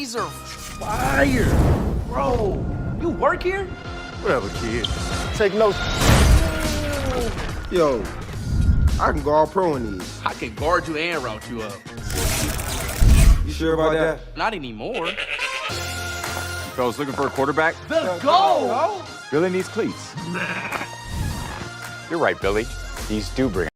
These are fire. Bro, you work here? Whatever, kid. Take notes. Yo, I can go all pro in these. I can guard you and route you up. You sure about that? Not anymore. You fellas looking for a quarterback? The goal! Billy needs cleats. You're right, Billy. These do bring.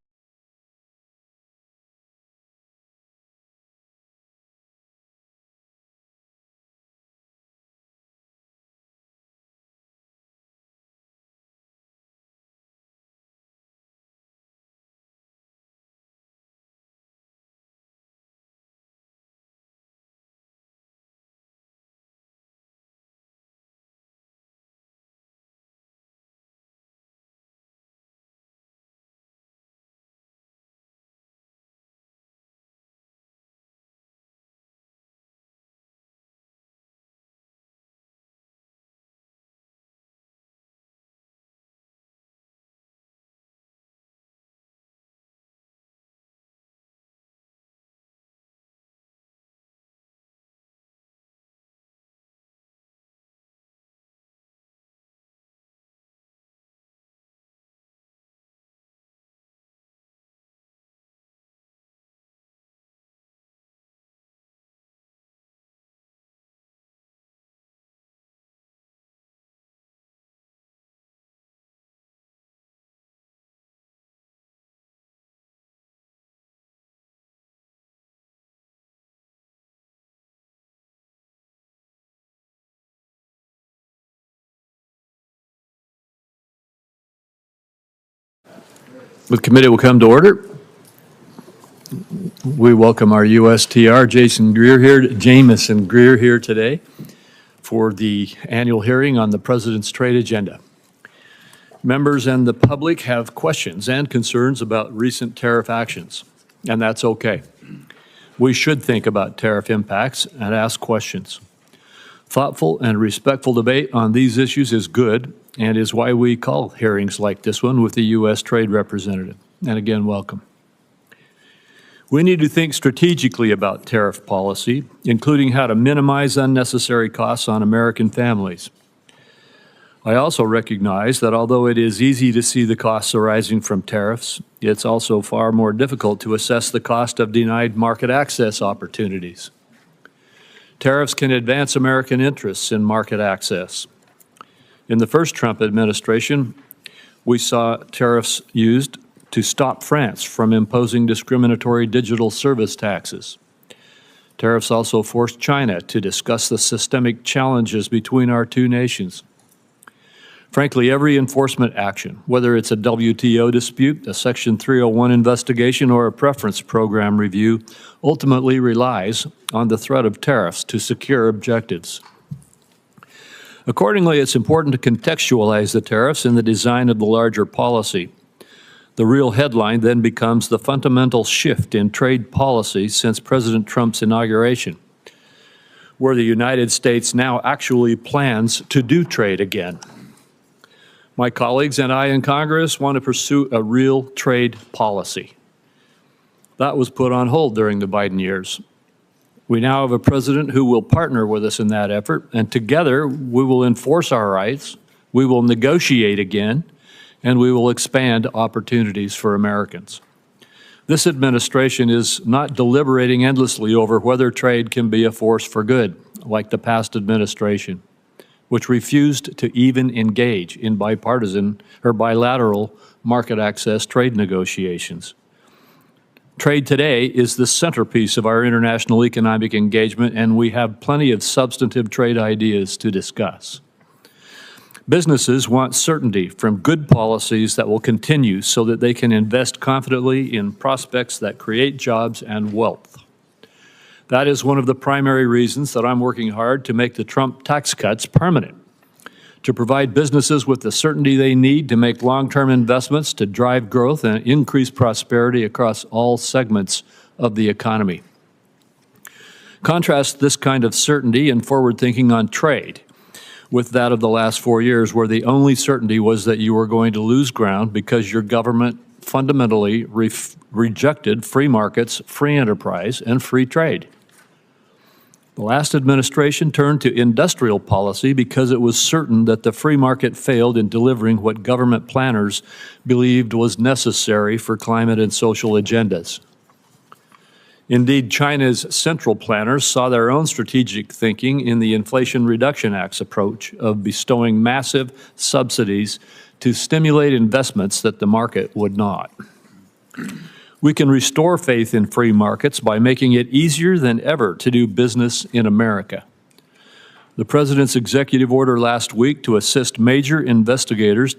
The committee will come to order. We welcome our USTR, Jamieson Greer here today for the annual hearing on the President's Trade Agenda. Members and the public have questions and concerns about recent tariff actions, and that's okay. We should think about tariff impacts and ask questions. Thoughtful and respectful debate on these issues is good and is why we call hearings like this one with the U.S. Trade Representative. And again, welcome. We need to think strategically about tariff policy, including how to minimize unnecessary costs on American families. I also recognize that although it is easy to see the costs arising from tariffs, it's also far more difficult to assess the cost of denied market access opportunities. Tariffs can advance American interests in market access. In the first Trump administration, we saw tariffs used to stop France from imposing discriminatory digital service taxes. Tariffs also forced China to discuss the systemic challenges between our two nations. Frankly, every enforcement action, whether it's a WTO dispute, a Section 301 investigation, or a preference program review, ultimately relies on the threat of tariffs to secure objectives. Accordingly, it's important to contextualize the tariffs in the design of the larger policy. The real headline then becomes the fundamental shift in trade policy since President Trump's inauguration, where the United States now actually plans to do trade again. My colleagues and I in Congress want to pursue a real trade policy. That was put on hold during the Biden years. We now have a president who will partner with us in that effort, and together we will enforce our rights, we will negotiate again, and we will expand opportunities for Americans. This administration is not deliberating endlessly over whether trade can be a force for good, like the past administration, which refused to even engage in bipartisan or bilateral market access trade negotiations. Trade today is the centerpiece of our international economic engagement, and we have plenty of substantive trade ideas to discuss. Businesses want certainty from good policies that will continue so that they can invest confidently in prospects that create jobs and wealth. That is one of the primary reasons that I'm working hard to make the Trump tax cuts permanent, to provide businesses with the certainty they need to make long-term investments to drive growth and increase prosperity across all segments of the economy. Contrast this kind of certainty and forward thinking on trade with that of the last 4 years, where the only certainty was that you were going to lose ground because your government fundamentally rejected free markets, free enterprise, and free trade. The last administration turned to industrial policy because it was certain that the free market failed in delivering what government planners believed was necessary for climate and social agendas. Indeed, China's central planners saw their own strategic thinking in the Inflation Reduction Act's approach of bestowing massive subsidies to stimulate investments that the market would not. We can restore faith in free markets by making it easier than ever to do business in America. The President's executive order last week to assist major investors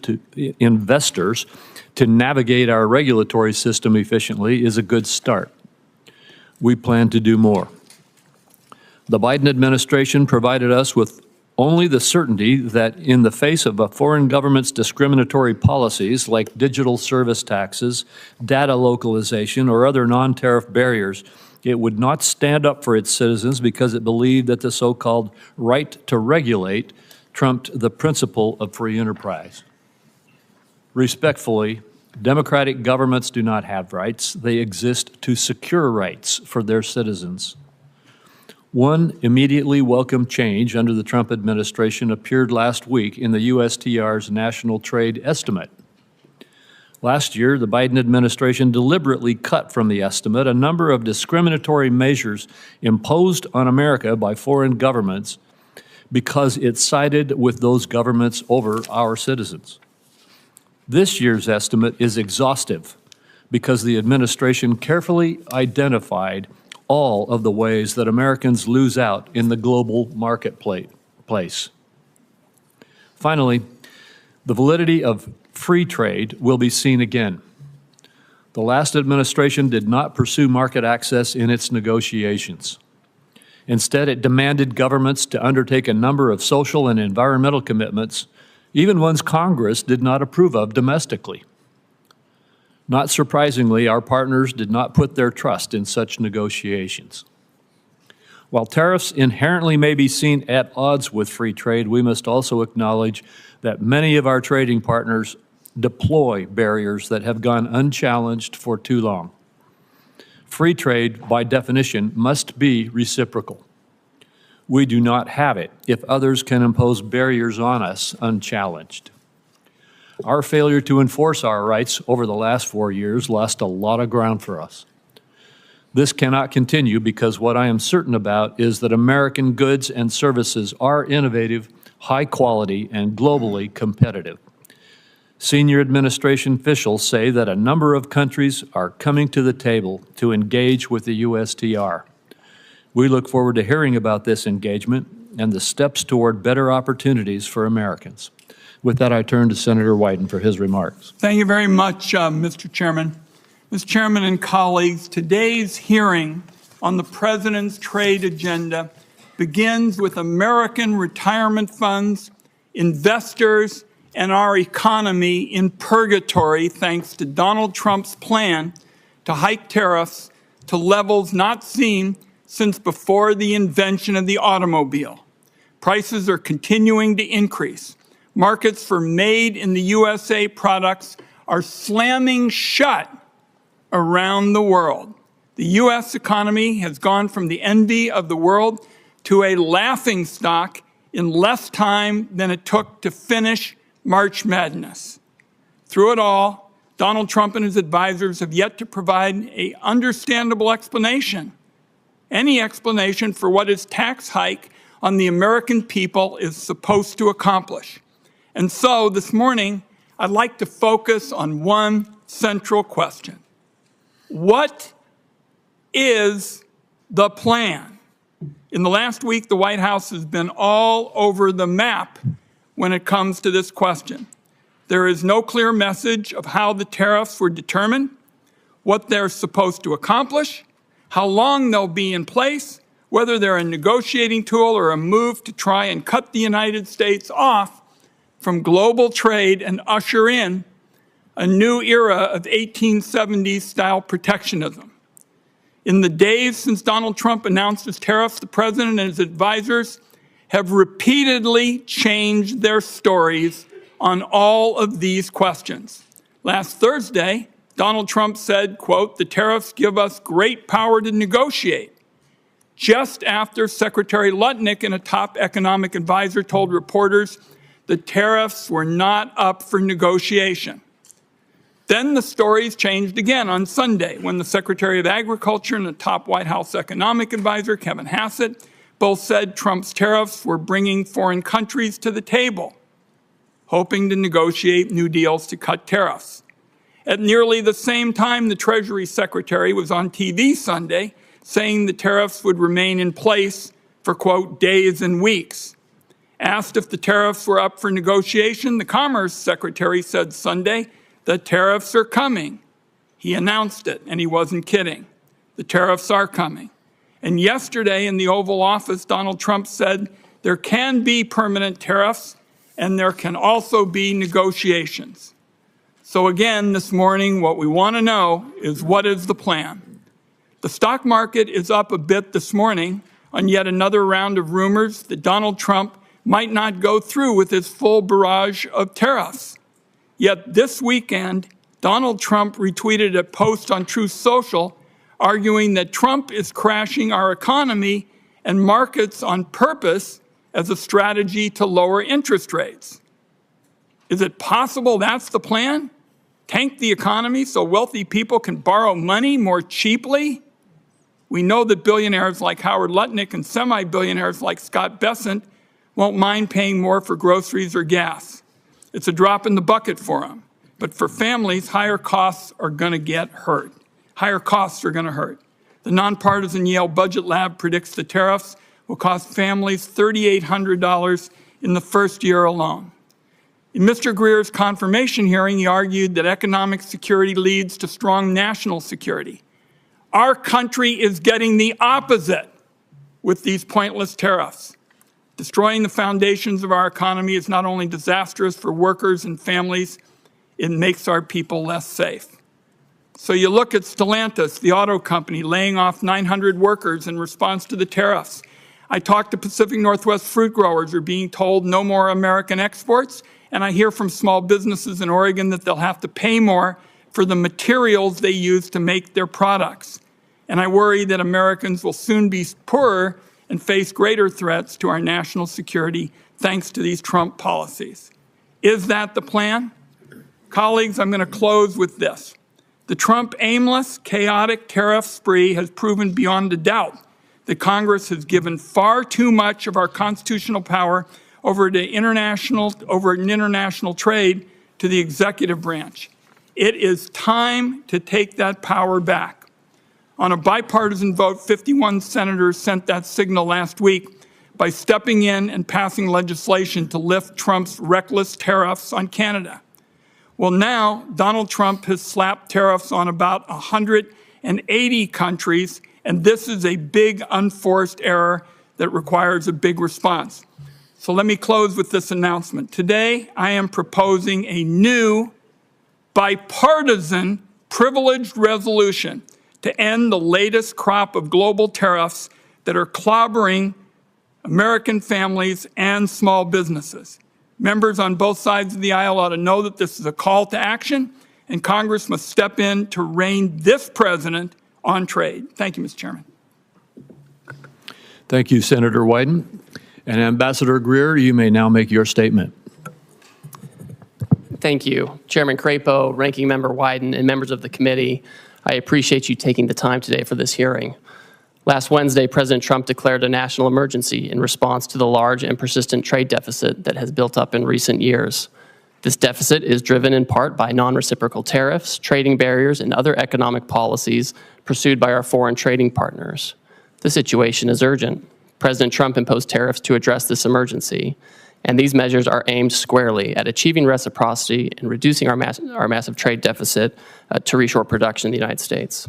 to navigate our regulatory system efficiently is a good start. We plan to do more. The Biden administration provided us with only the certainty that in the face of a foreign government's discriminatory policies like digital service taxes, data localization, or other non-tariff barriers, it would not stand up for its citizens because it believed that the so-called right to regulate trumped the principle of free enterprise. Respectfully, democratic governments do not have rights. They exist to secure rights for their citizens. One immediately welcome change under the Trump administration appeared last week in the USTR's National Trade Estimate. Last year, the Biden administration deliberately cut from the estimate a number of discriminatory measures imposed on America by foreign governments because it sided with those governments over our citizens. This year's estimate is exhaustive because the administration carefully identified all of the ways that Americans lose out in the global marketplace. Finally, the validity of free trade will be seen again. The last administration did not pursue market access in its negotiations. Instead, it demanded governments to undertake a number of social and environmental commitments, even ones Congress did not approve of domestically. Not surprisingly, our partners did not put their trust in such negotiations. While tariffs inherently may be seen at odds with free trade, we must also acknowledge that many of our trading partners deploy barriers that have gone unchallenged for too long. Free trade, by definition, must be reciprocal. We do not have it if others can impose barriers on us unchallenged. Our failure to enforce our rights over the last 4 years lost a lot of ground for us. This cannot continue because what I am certain about is that American goods and services are innovative, high quality, and globally competitive. Senior administration officials say that a number of countries are coming to the table to engage with the USTR. We look forward to hearing about this engagement and the steps toward better opportunities for Americans. With that, I turn to Senator Wyden for his remarks. Thank you very much, Mr. Chairman. Mr. Chairman and colleagues, today's hearing on the President's trade agenda begins with American retirement funds, investors, and our economy in purgatory thanks to Donald Trump's plan to hike tariffs to levels not seen since before the invention of the automobile. Prices are continuing to increase. Markets for made in the USA products are slamming shut around the world. The U.S. economy has gone from the envy of the world to a laughingstock in less time than it took to finish March Madness. Through it all, Donald Trump and his advisors have yet to provide an understandable explanation, any explanation for what his tax hike on the American people is supposed to accomplish. And so this morning, I'd like to focus on one central question. What is the plan? In the last week, the White House has been all over the map when it comes to this question. There is no clear message of how the tariffs were determined, what they're supposed to accomplish, how long they'll be in place, whether they're a negotiating tool or a move to try and cut the United States off from global trade and usher in a new era of 1870s-style protectionism. In the days since Donald Trump announced his tariffs, the President and his advisors have repeatedly changed their stories on all of these questions. Last Thursday, Donald Trump said, quote, "The tariffs give us great power to negotiate." just after Secretary Lutnick and a top economic advisor told reporters the tariffs were not up for negotiation. Then the stories changed again on Sunday when the Secretary of Agriculture and the top White House economic advisor, Kevin Hassett, both said Trump's tariffs were bringing foreign countries to the table, hoping to negotiate new deals to cut tariffs. At nearly the same time, the Treasury Secretary was on TV Sunday saying the tariffs would remain in place for, quote, days and weeks. Asked if the tariffs were up for negotiation, the Commerce Secretary said Sunday, the tariffs are coming. He announced it, and he wasn't kidding. The tariffs are coming. And yesterday in the Oval Office, Donald Trump said there can be permanent tariffs and there can also be negotiations. So again, this morning, what we want to know is what is the plan? The stock market is up a bit this morning on yet another round of rumors that Donald Trump might not go through with his full barrage of tariffs. Yet this weekend, Donald Trump retweeted a post on Truth Social arguing that Trump is crashing our economy and markets on purpose as a strategy to lower interest rates. Is it possible that's the plan? Tank the economy so wealthy people can borrow money more cheaply? We know that billionaires like Howard Lutnick and semi-billionaires like Scott Bessent won't mind paying more for groceries or gas. It's a drop in the bucket for them. But for families, higher costs are going to get hurt. Higher costs are going to hurt. The nonpartisan Yale Budget Lab predicts the tariffs will cost families $3,800 in the first year alone. In Mr. Greer's confirmation hearing, he argued that economic security leads to strong national security. Our country is getting the opposite with these pointless tariffs. Destroying the foundations of our economy is not only disastrous for workers and families, it makes our people less safe. So you look at Stellantis, the auto company, laying off 900 workers in response to the tariffs. I talked to Pacific Northwest fruit growers who are being told no more American exports, and I hear from small businesses in Oregon that they'll have to pay more for the materials they use to make their products. And I worry that Americans will soon be poorer and face greater threats to our national security thanks to these Trump policies. Is that the plan? Colleagues, I'm going to close with this. The Trump aimless, chaotic tariff spree has proven beyond a doubt that Congress has given far too much of our constitutional power over international trade to the executive branch. It is time to take that power back. On a bipartisan vote, 51 senators sent that signal last week by stepping in and passing legislation to lift Trump's reckless tariffs on Canada. Well, now Donald Trump has slapped tariffs on about 180 countries, and this is a big unforced error that requires a big response. So let me close with this announcement. Today, I am proposing a new bipartisan privileged resolution to end the latest crop of global tariffs that are clobbering American families and small businesses. Members on both sides of the aisle ought to know that this is a call to action, and Congress must step in to rein this president on trade. Thank you, Mr. Chairman. Thank you, Senator Wyden. And Ambassador Greer, you may now make your statement. Thank you. Chairman Crapo, Ranking Member Wyden, and members of the committee, I appreciate you taking the time today for this hearing. Last Wednesday, President Trump declared a national emergency in response to the large and persistent trade deficit that has built up in recent years. This deficit is driven in part by non-reciprocal tariffs, trading barriers, and other economic policies pursued by our foreign trading partners. The situation is urgent. President Trump imposed tariffs to address this emergency, and these measures are aimed squarely at achieving reciprocity and reducing our massive trade deficit to reshore production in the United States.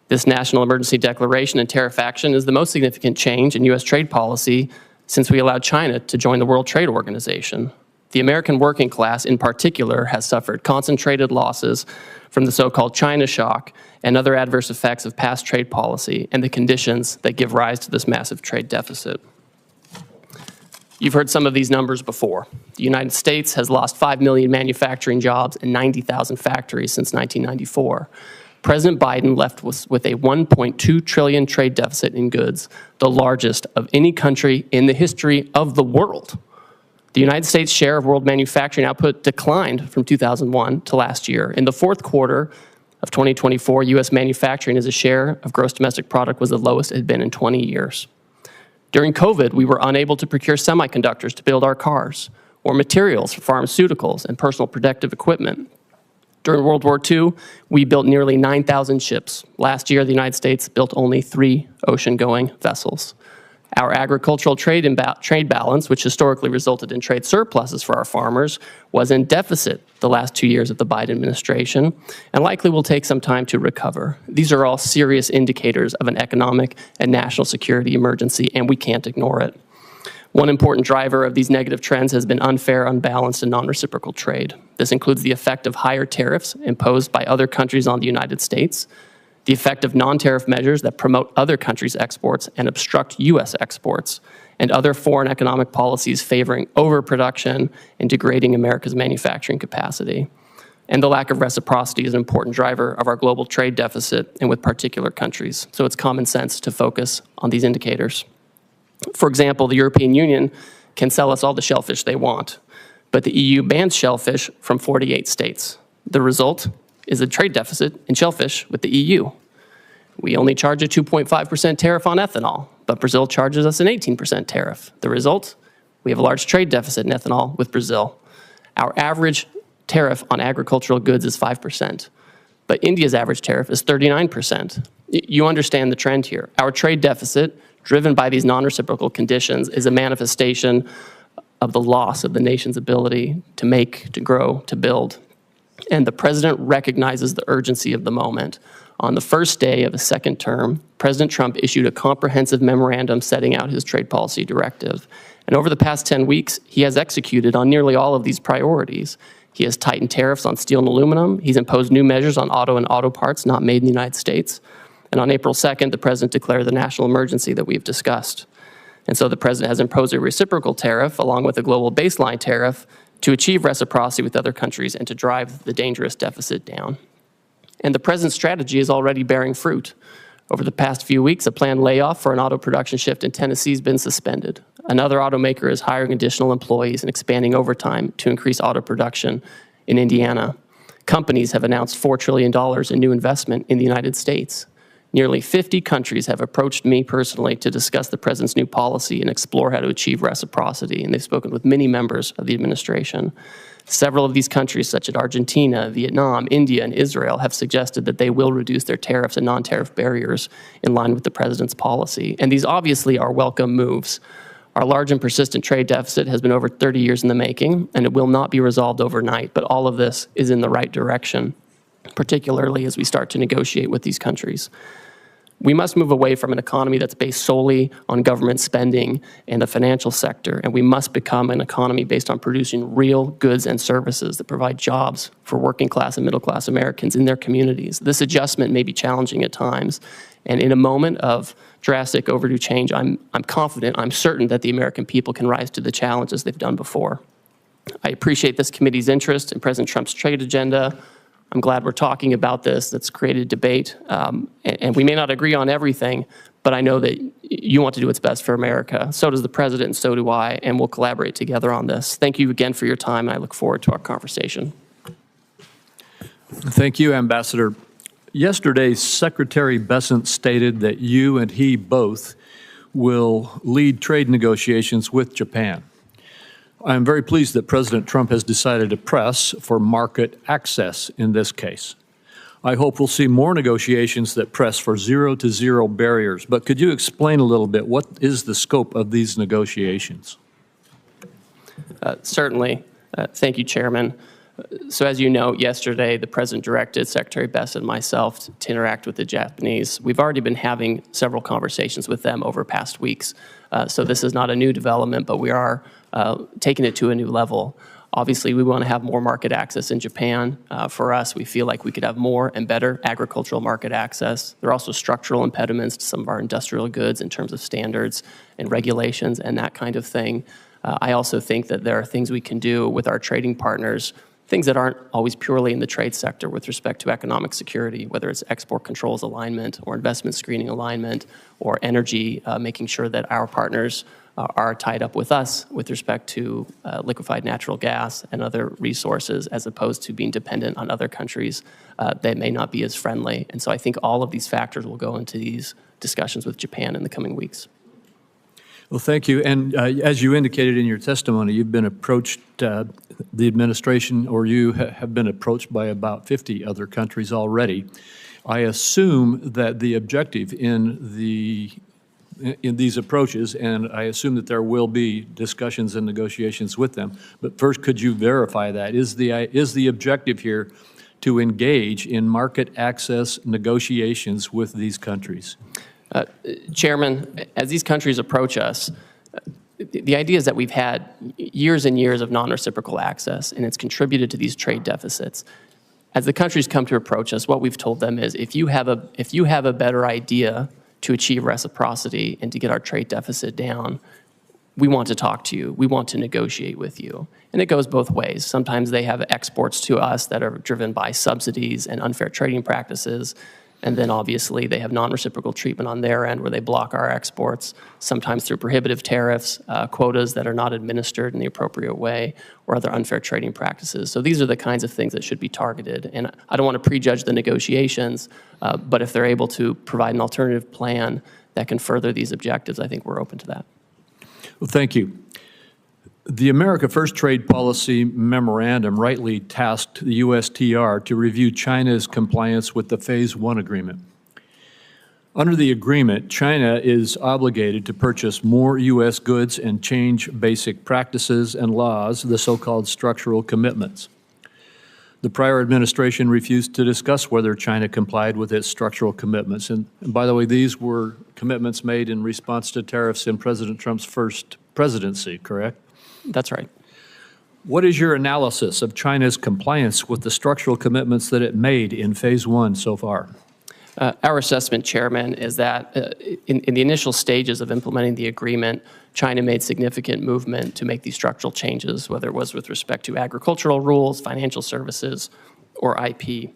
This national emergency declaration and tariff action is the most significant change in U.S. trade policy since we allowed China to join the World Trade Organization. The American working class, in particular, has suffered concentrated losses from the so-called China shock and other adverse effects of past trade policy and the conditions that give rise to this massive trade deficit. You've heard some of these numbers before. The United States has lost 5 million manufacturing jobs and 90,000 factories since 1994. President Biden left with a $1.2 trillion trade deficit in goods, the largest of any country in the history of the world. The United States' share of world manufacturing output declined from 2001 to last year. In the fourth quarter of 2024, U.S. manufacturing as a share of gross domestic product was the lowest it had been in 20 years. During COVID, we were unable to procure semiconductors to build our cars, or materials for pharmaceuticals and personal protective equipment. During World War II, we built nearly 9,000 ships. Last year, the United States built only 3 ocean-going vessels. Our agricultural trade balance, which historically resulted in trade surpluses for our farmers, was in deficit the last 2 years of the Biden administration and likely will take some time to recover. These are all serious indicators of an economic and national security emergency, and we can't ignore it. One important driver of these negative trends has been unfair, unbalanced, and non-reciprocal trade. This includes the effect of higher tariffs imposed by other countries on the United States, the effect of non-tariff measures that promote other countries' exports and obstruct U.S. exports, and other foreign economic policies favoring overproduction and degrading America's manufacturing capacity. And the lack of reciprocity is an important driver of our global trade deficit and with particular countries. So it's common sense to focus on these indicators. For example, the European Union can sell us all the shellfish they want, but the EU bans shellfish from 48 states. The result is a trade deficit in shellfish with the EU. We only charge a 2.5% tariff on ethanol, but Brazil charges us an 18% tariff. The result? We have a large trade deficit in ethanol with Brazil. Our average tariff on agricultural goods is 5%, but India's average tariff is 39%. You understand the trend here. Our trade deficit, driven by these non-reciprocal conditions, is a manifestation of the loss of the nation's ability to make, to grow, to build. And the president recognizes the urgency of the moment. On the first day of his second term, President Trump issued a comprehensive memorandum setting out his trade policy directive. And over the past 10 weeks, he has executed on nearly all of these priorities. He has tightened tariffs on steel and aluminum. He's imposed new measures on auto and auto parts not made in the United States. And on April 2nd, the president declared the national emergency that we've discussed. And so the president has imposed a reciprocal tariff along with a global baseline tariff to achieve reciprocity with other countries and to drive the dangerous deficit down. And the president's strategy is already bearing fruit. Over the past few weeks, a planned layoff for an auto production shift in Tennessee has been suspended. Another automaker is hiring additional employees and expanding overtime to increase auto production in Indiana. Companies have announced $4 trillion in new investment in the United States. Nearly 50 countries have approached me personally to discuss the president's new policy and explore how to achieve reciprocity, and they've spoken with many members of the administration. Several of these countries, such as Argentina, Vietnam, India, and Israel, have suggested that they will reduce their tariffs and non-tariff barriers in line with the president's policy. And these obviously are welcome moves. Our large and persistent trade deficit has been over 30 years in the making, and it will not be resolved overnight, but all of this is in the right direction, particularly as we start to negotiate with these countries. We must move away from an economy that's based solely on government spending and the financial sector, and we must become an economy based on producing real goods and services that provide jobs for working class and middle class Americans in their communities. This adjustment may be challenging at times, and in a moment of drastic overdue change, I'm confident, I'm certain that the American people can rise to the challenge as they've done before. I appreciate this committee's interest in President Trump's trade agenda. I'm glad we're talking about this. That's created debate. And we may not agree on everything, but I know that you want to do what's best for America. So does the president, and so do I, and we'll collaborate together on this. Thank you again for your time, and I look forward to our conversation. Thank you, Ambassador. Yesterday, Secretary Bessent stated that you and he both will lead trade negotiations with Japan. I am very pleased that President Trump has decided to press for market access in this case. I hope we'll see more negotiations that press for zero-to-zero barriers, but could you explain a little bit what is the scope of these negotiations? Certainly. Thank you, Chairman. So as you know, yesterday the President directed Secretary Bessent and myself to interact with the Japanese. We've already been having several conversations with them over past weeks, so this is not a new development, but we are taking it to a new level. Obviously, we want to have more market access in Japan. For us, we feel like we could have more and better agricultural market access. There are also structural impediments to some of our industrial goods in terms of standards and regulations and that kind of thing. I also think that there are things we can do with our trading partners things that aren't always purely in the trade sector with respect to economic security, whether it's export controls alignment or investment screening alignment or energy, making sure that our partners are tied up with us with respect to liquefied natural gas and other resources, as opposed to being dependent on other countries that may not be as friendly. And so I think all of these factors will go into these discussions with Japan in the coming weeks. Well, thank you. And as you indicated in your testimony, you've been approached, the administration or you have been approached by about 50 other countries already. I assume that the objective in these approaches, and I assume that there will be discussions and negotiations with them, but first, could you verify that? Is the objective here to engage in market access negotiations with these countries? Chairman, as these countries approach us, the idea is that we've had years and years of non-reciprocal access, and it's contributed to these trade deficits. As the countries come to approach us, what we've told them is, if you have a better idea to achieve reciprocity and to get our trade deficit down, we want to talk to you. We want to negotiate with you. And it goes both ways. Sometimes they have exports to us that are driven by subsidies and unfair trading practices. And then obviously they have non-reciprocal treatment on their end where they block our exports, sometimes through prohibitive tariffs, quotas that are not administered in the appropriate way, or other unfair trading practices. So these are the kinds of things that should be targeted. And I don't want to prejudge the negotiations, but if they're able to provide an alternative plan that can further these objectives, I think we're open to that. Well, thank you. The America First Trade Policy Memorandum rightly tasked the USTR to review China's compliance with the Phase 1 agreement. Under the agreement, China is obligated to purchase more U.S. goods and change basic practices and laws, the so-called structural commitments. The prior administration refused to discuss whether China complied with its structural commitments. And by the way, these were commitments made in response to tariffs in President Trump's first presidency, correct? That's right. What is your analysis of China's compliance with the structural commitments that it made in Phase 1 so far? Our assessment, Chairman, is that in the initial stages of implementing the agreement, China made significant movement to make these structural changes, whether it was with respect to agricultural rules, financial services, or IP.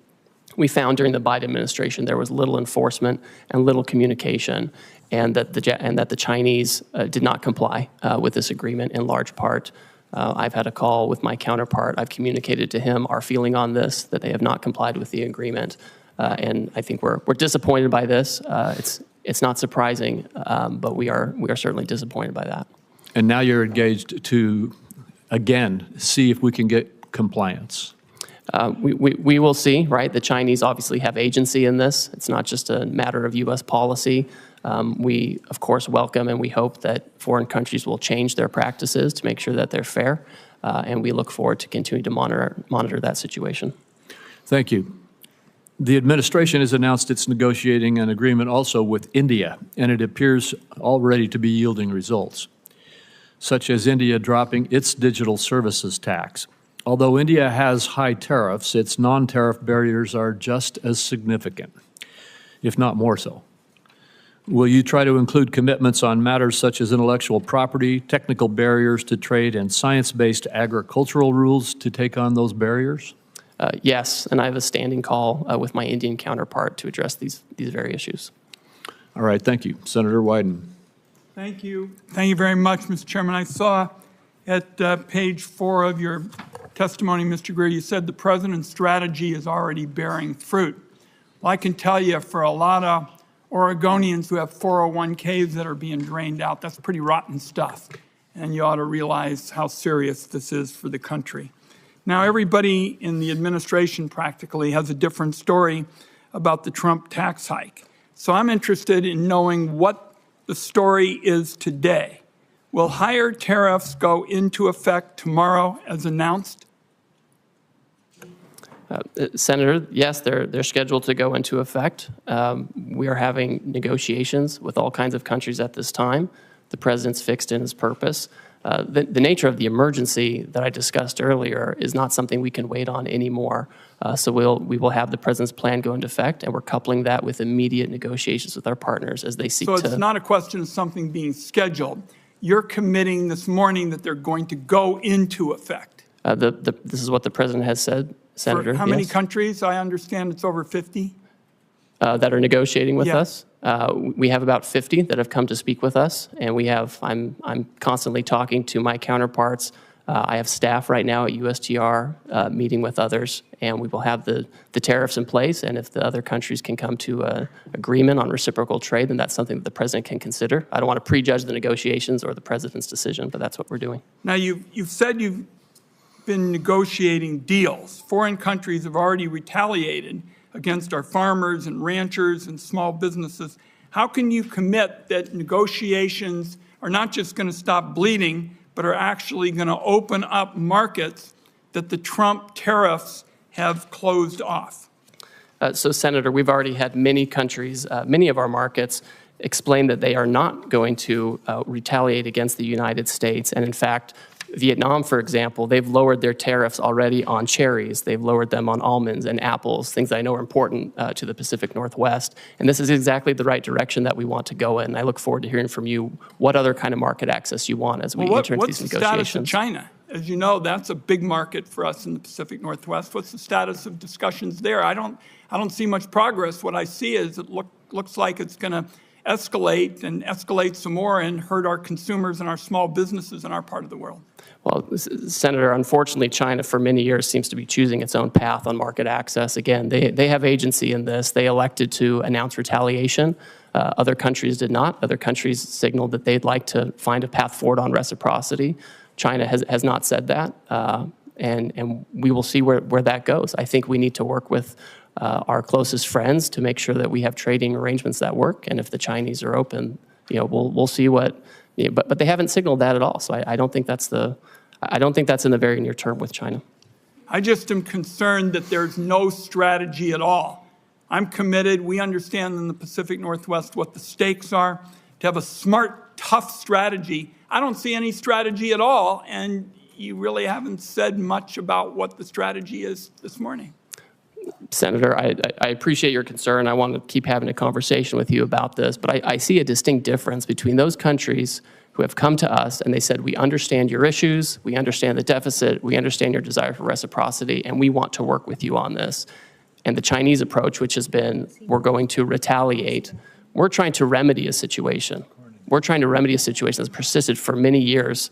We found during the Biden administration there was little enforcement and little communication, and that the Chinese did not comply with this agreement in large part. I've had a call with my counterpart. I've communicated to him our feeling on this, that they have not complied with the agreement. And I think we're disappointed by this. It's not surprising, but we are certainly disappointed by that. And now you're engaged to, again, see if we can get compliance. We will see, right? The Chinese obviously have agency in this. It's not just a matter of U.S. policy. We, of course, welcome and we hope that foreign countries will change their practices to make sure that they're fair. And we look forward to continuing to monitor that situation. Thank you. The administration has announced it's negotiating an agreement also with India, and it appears already to be yielding results, such as India dropping its digital services tax. Although India has high tariffs, its non-tariff barriers are just as significant, if not more so. Will you try to include commitments on matters such as intellectual property, technical barriers to trade, and science-based agricultural rules to take on those barriers? Yes, and I have a standing call with my Indian counterpart to address these very issues. All right, thank you. Senator Wyden. Thank you. Thank you very much, Mr. Chairman. I saw at page 4 of your testimony, Mr. Greer, you said the president's strategy is already bearing fruit. Well, I can tell you for a lot of Oregonians who have 401ks that are being drained out, that's pretty rotten stuff. And you ought to realize how serious this is for the country. Now, everybody in the administration practically has a different story about the Trump tax hike. So I'm interested in knowing what the story is today. Will higher tariffs go into effect tomorrow as announced? Senator, yes, they're scheduled to go into effect. We are having negotiations with all kinds of countries at this time. The president's fixed in his purpose. The nature of the emergency that I discussed earlier is not something we can wait on anymore. So we will have the president's plan go into effect, and we're coupling that with immediate negotiations with our partners as they seek to... So it's not a question of something being scheduled. You're committing this morning that they're going to go into effect. This is what the president has said, Senator. For how many yes. countries? I understand it's over 50. That are negotiating with Yeah. us. We have about 50 that have come to speak with us, and I'm constantly talking to my counterparts. I have staff right now at USTR meeting with others, and we will have the tariffs in place. And if the other countries can come to an agreement on reciprocal trade, then that's something that the president can consider. I don't want to prejudge the negotiations or the president's decision, but that's what we're doing. Now, you've said you've been negotiating deals. Foreign countries have already retaliated against our farmers and ranchers and small businesses. How can you commit that negotiations are not just going to stop bleeding, but are actually going to open up markets that the Trump tariffs have closed off? So, Senator, we've already had many countries, many of our markets, explain that they are not going to retaliate against the United States. And in fact, Vietnam, for example, they've lowered their tariffs already on cherries. They've lowered them on almonds and apples, things I know are important to the Pacific Northwest. And this is exactly the right direction that we want to go in. I look forward to hearing from you what other kind of market access you want as we enter into these negotiations. What's the status of China? As you know, that's a big market for us in the Pacific Northwest. What's the status of discussions there? I don't see much progress. What I see is it looks like it's going to escalate and escalate some more and hurt our consumers and our small businesses in our part of the world. Well, Senator, unfortunately, China for many years seems to be choosing its own path on market access. Again, they have agency in this. They elected to announce retaliation. Other countries did not. Other countries signaled that they'd like to find a path forward on reciprocity. China has not said that, and we will see where that goes. I think we need to work with our closest friends to make sure that we have trading arrangements that work. And if the Chinese are open, we'll see what. But they haven't signaled that at all. So I don't think that's in the very near term with China. I just am concerned that there's no strategy at all. I'm committed. We understand in the Pacific Northwest what the stakes are. To have a smart, tough strategy. I don't see any strategy at all, and you really haven't said much about what the strategy is this morning. Senator, I appreciate your concern. I want to keep having a conversation with you about this, but I see a distinct difference between those countries who have come to us and they said, we understand your issues, we understand the deficit, we understand your desire for reciprocity, and we want to work with you on this. And the Chinese approach, which has been, we're going to retaliate. We're trying to remedy a situation. We're trying to remedy a situation that's persisted for many years.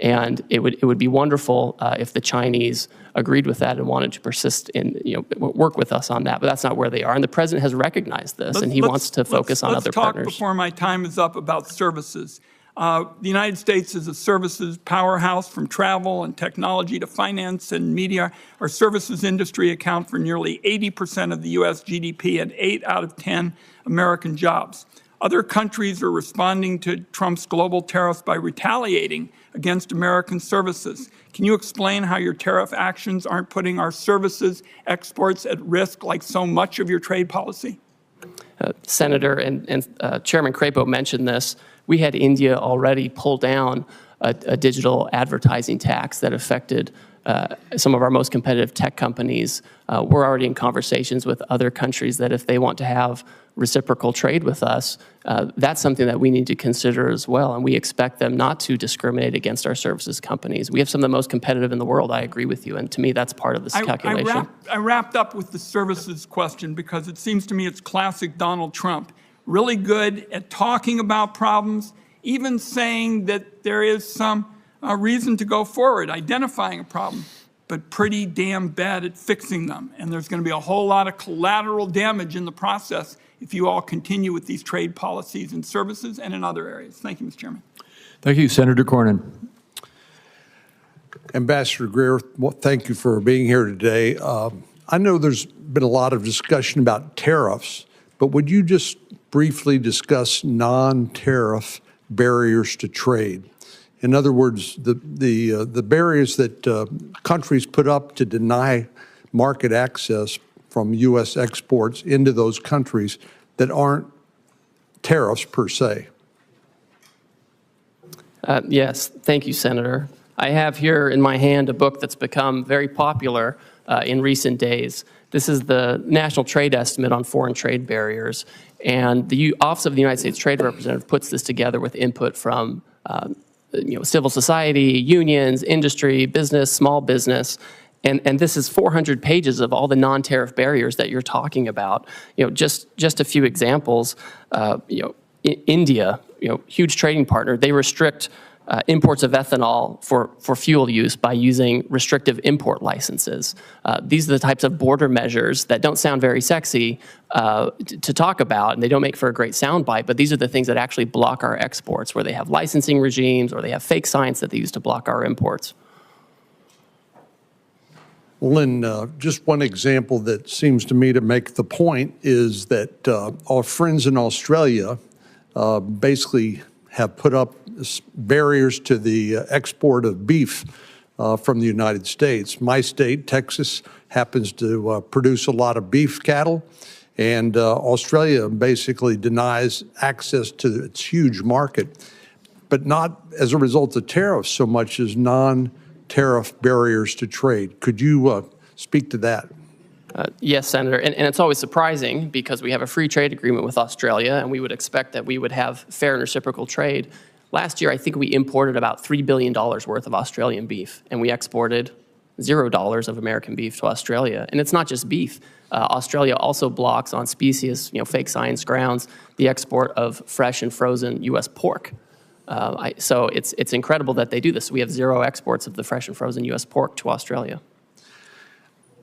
And it would be wonderful if the Chinese agreed with that and wanted to persist in, work with us on that. But that's not where they are. And the president has recognized this, and he wants to focus on other partners. Let's talk before my time is up about services. The United States is a services powerhouse, from travel and technology to finance and media. Our services industry account for nearly 80% of the U.S. GDP and 8 out of 10 American jobs. Other countries are responding to Trump's global tariffs by retaliating against American services. Can you explain how your tariff actions aren't putting our services exports at risk like so much of your trade policy? Senator and Chairman Crapo mentioned this. We had India already pull down a digital advertising tax that affected some of our most competitive tech companies. We're already in conversations with other countries that if they want to have reciprocal trade with us, that's something that we need to consider as well. And we expect them not to discriminate against our services companies. We have some of the most competitive in the world. I agree with you. And to me, that's part of this calculation. I wrapped up with the services question because it seems to me it's classic Donald Trump. Really good at talking about problems, even saying that there is some reason to go forward, identifying a problem, but pretty damn bad at fixing them. And there's going to be a whole lot of collateral damage in the process if you all continue with these trade policies in services and in other areas. Thank you, Mr. Chairman. Thank you, Senator Cornyn. Ambassador Greer, thank you for being here today. I know there's been a lot of discussion about tariffs, but would you just briefly discuss non-tariff barriers to trade? In other words, the barriers that countries put up to deny market access from U.S. exports into those countries that aren't tariffs per se. Yes, thank you, Senator. I have here in my hand a book that's become very popular in recent days. This is the National Trade Estimate on Foreign Trade Barriers, and the Office of the United States Trade Representative puts this together with input from civil society, unions, industry, business, small business. And this is 400 pages of all the non-tariff barriers that you're talking about. Just a few examples. India, huge trading partner, they restrict imports of ethanol for fuel use by using restrictive import licenses. These are the types of border measures that don't sound very sexy to talk about, and they don't make for a great soundbite, but these are the things that actually block our exports, where they have licensing regimes or they have fake science that they use to block our imports. Lynn, just one example that seems to me to make the point is that our friends in Australia basically have put up barriers to the export of beef from the United States. My state, Texas, happens to produce a lot of beef cattle, and Australia basically denies access to its huge market, but not as a result of tariffs so much as non-tariff barriers to trade. Could you speak to that? Yes, Senator, and it's always surprising because we have a free trade agreement with Australia, and we would expect that we would have fair and reciprocal trade. Last year, I think we imported about $3 billion worth of Australian beef, and we exported $0 of American beef to Australia. And it's not just beef. Australia also blocks on species, fake science grounds, the export of fresh and frozen U.S. pork. So it's incredible that they do this. We have zero exports of the fresh and frozen U.S. pork to Australia.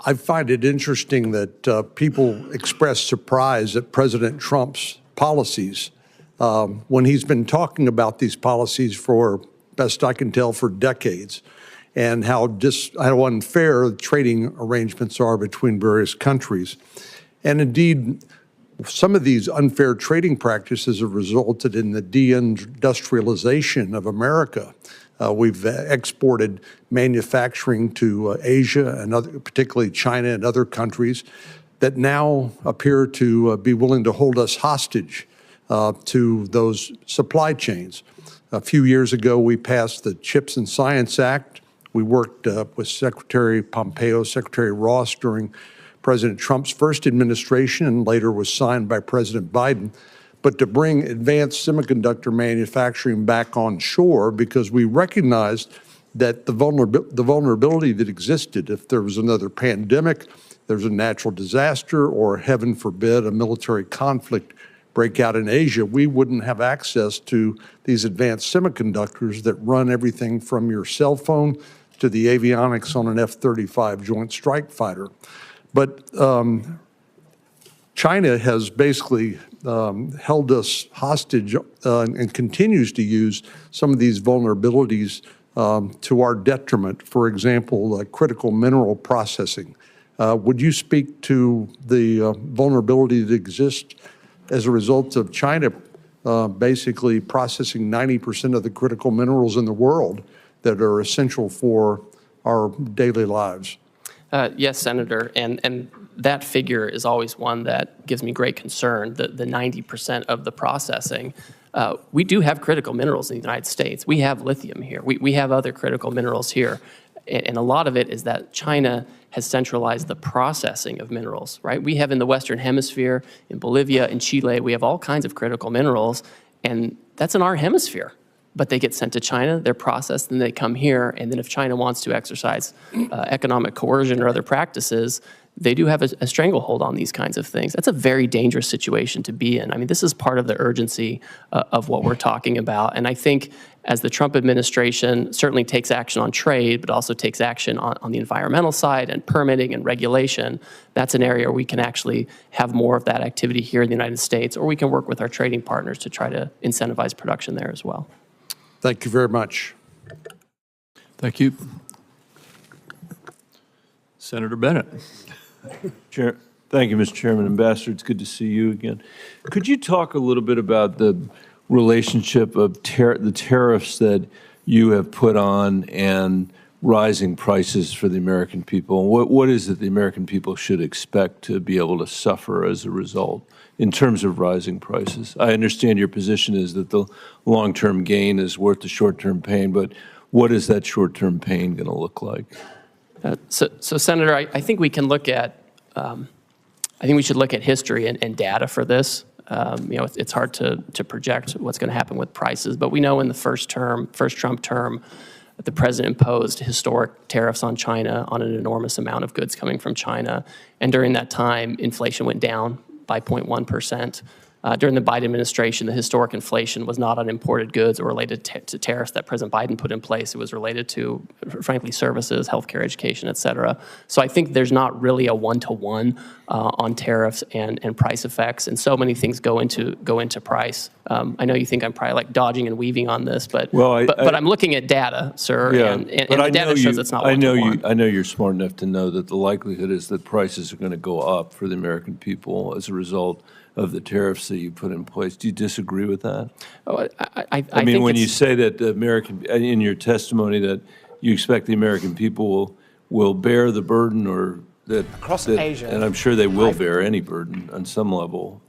I find it interesting that people express surprise at President Trump's policies when he's been talking about these policies for, best I can tell, for decades, and how unfair trading arrangements are between various countries. And indeed, some of these unfair trading practices have resulted in the deindustrialization of America. We've exported manufacturing to Asia and particularly China and other countries that now appear to be willing to hold us hostage to those supply chains. A few years ago, we passed the Chips and Science Act. We worked with Secretary Pompeo, Secretary Ross during President Trump's first administration, and later was signed by President Biden, but to bring advanced semiconductor manufacturing back on shore, because we recognized that the vulnerability that existed if there was another pandemic, there's a natural disaster, or heaven forbid, a military conflict break out in Asia, we wouldn't have access to these advanced semiconductors that run everything from your cell phone to the avionics on an F-35 Joint Strike Fighter. But China has basically held us hostage and continues to use some of these vulnerabilities to our detriment. For example, critical mineral processing. Would you speak to the vulnerability that exists as a result of China basically processing 90% of the critical minerals in the world that are essential for our daily lives? Yes, Senator, and that figure is always one that gives me great concern, the 90% of the processing. We do have critical minerals in the United States. We have lithium here. We have other critical minerals here. And a lot of it is that China has centralized the processing of minerals, right? We have in the Western Hemisphere, in Bolivia, in Chile, we have all kinds of critical minerals, and that's in our hemisphere. But they get sent to China, they're processed, and they come here, and then if China wants to exercise economic coercion or other practices, they do have a stranglehold on these kinds of things. That's a very dangerous situation to be in. I mean, this is part of the urgency of what we're talking about. And I think as the Trump administration certainly takes action on trade, but also takes action on the environmental side and permitting and regulation, that's an area where we can actually have more of that activity here in the United States, or we can work with our trading partners to try to incentivize production there as well. Thank you very much. Thank you. Senator Bennett. Thank you, Mr. Chairman. Ambassador, it's good to see you again. Could you talk a little bit about the relationship of the tariffs that you have put on and rising prices for the American people? What is it the American people should expect to be able to suffer as a result in terms of rising prices? I understand your position is that the long-term gain is worth the short-term pain, but what is that short-term pain going to look like? So Senator, I think we can look at, I think we should look at history and data for this. It's hard to project what's going to happen with prices. But we know in the first Trump term, the president imposed historic tariffs on China on an enormous amount of goods coming from China. And during that time, inflation went down by 0.1%. During the Biden administration, the historic inflation was not on imported goods or related to tariffs that President Biden put in place. It was related to, frankly, services, healthcare, education, et cetera. So I think there's not really a one-to-one on tariffs and price effects, and so many things go into price. I know you think I'm probably like dodging and weaving on this, but I'm looking at data, sir, Yeah, and but the data shows it's not one-to-one. I know you're smart enough to know that the likelihood is that prices are going to go up for the American people as a result of the tariffs that you put in place. Do you disagree with that? Oh, I mean, when you say that the American, in your testimony, that you expect the American people will bear the burden, or that across Asia, and I'm sure they will bear any burden on some level.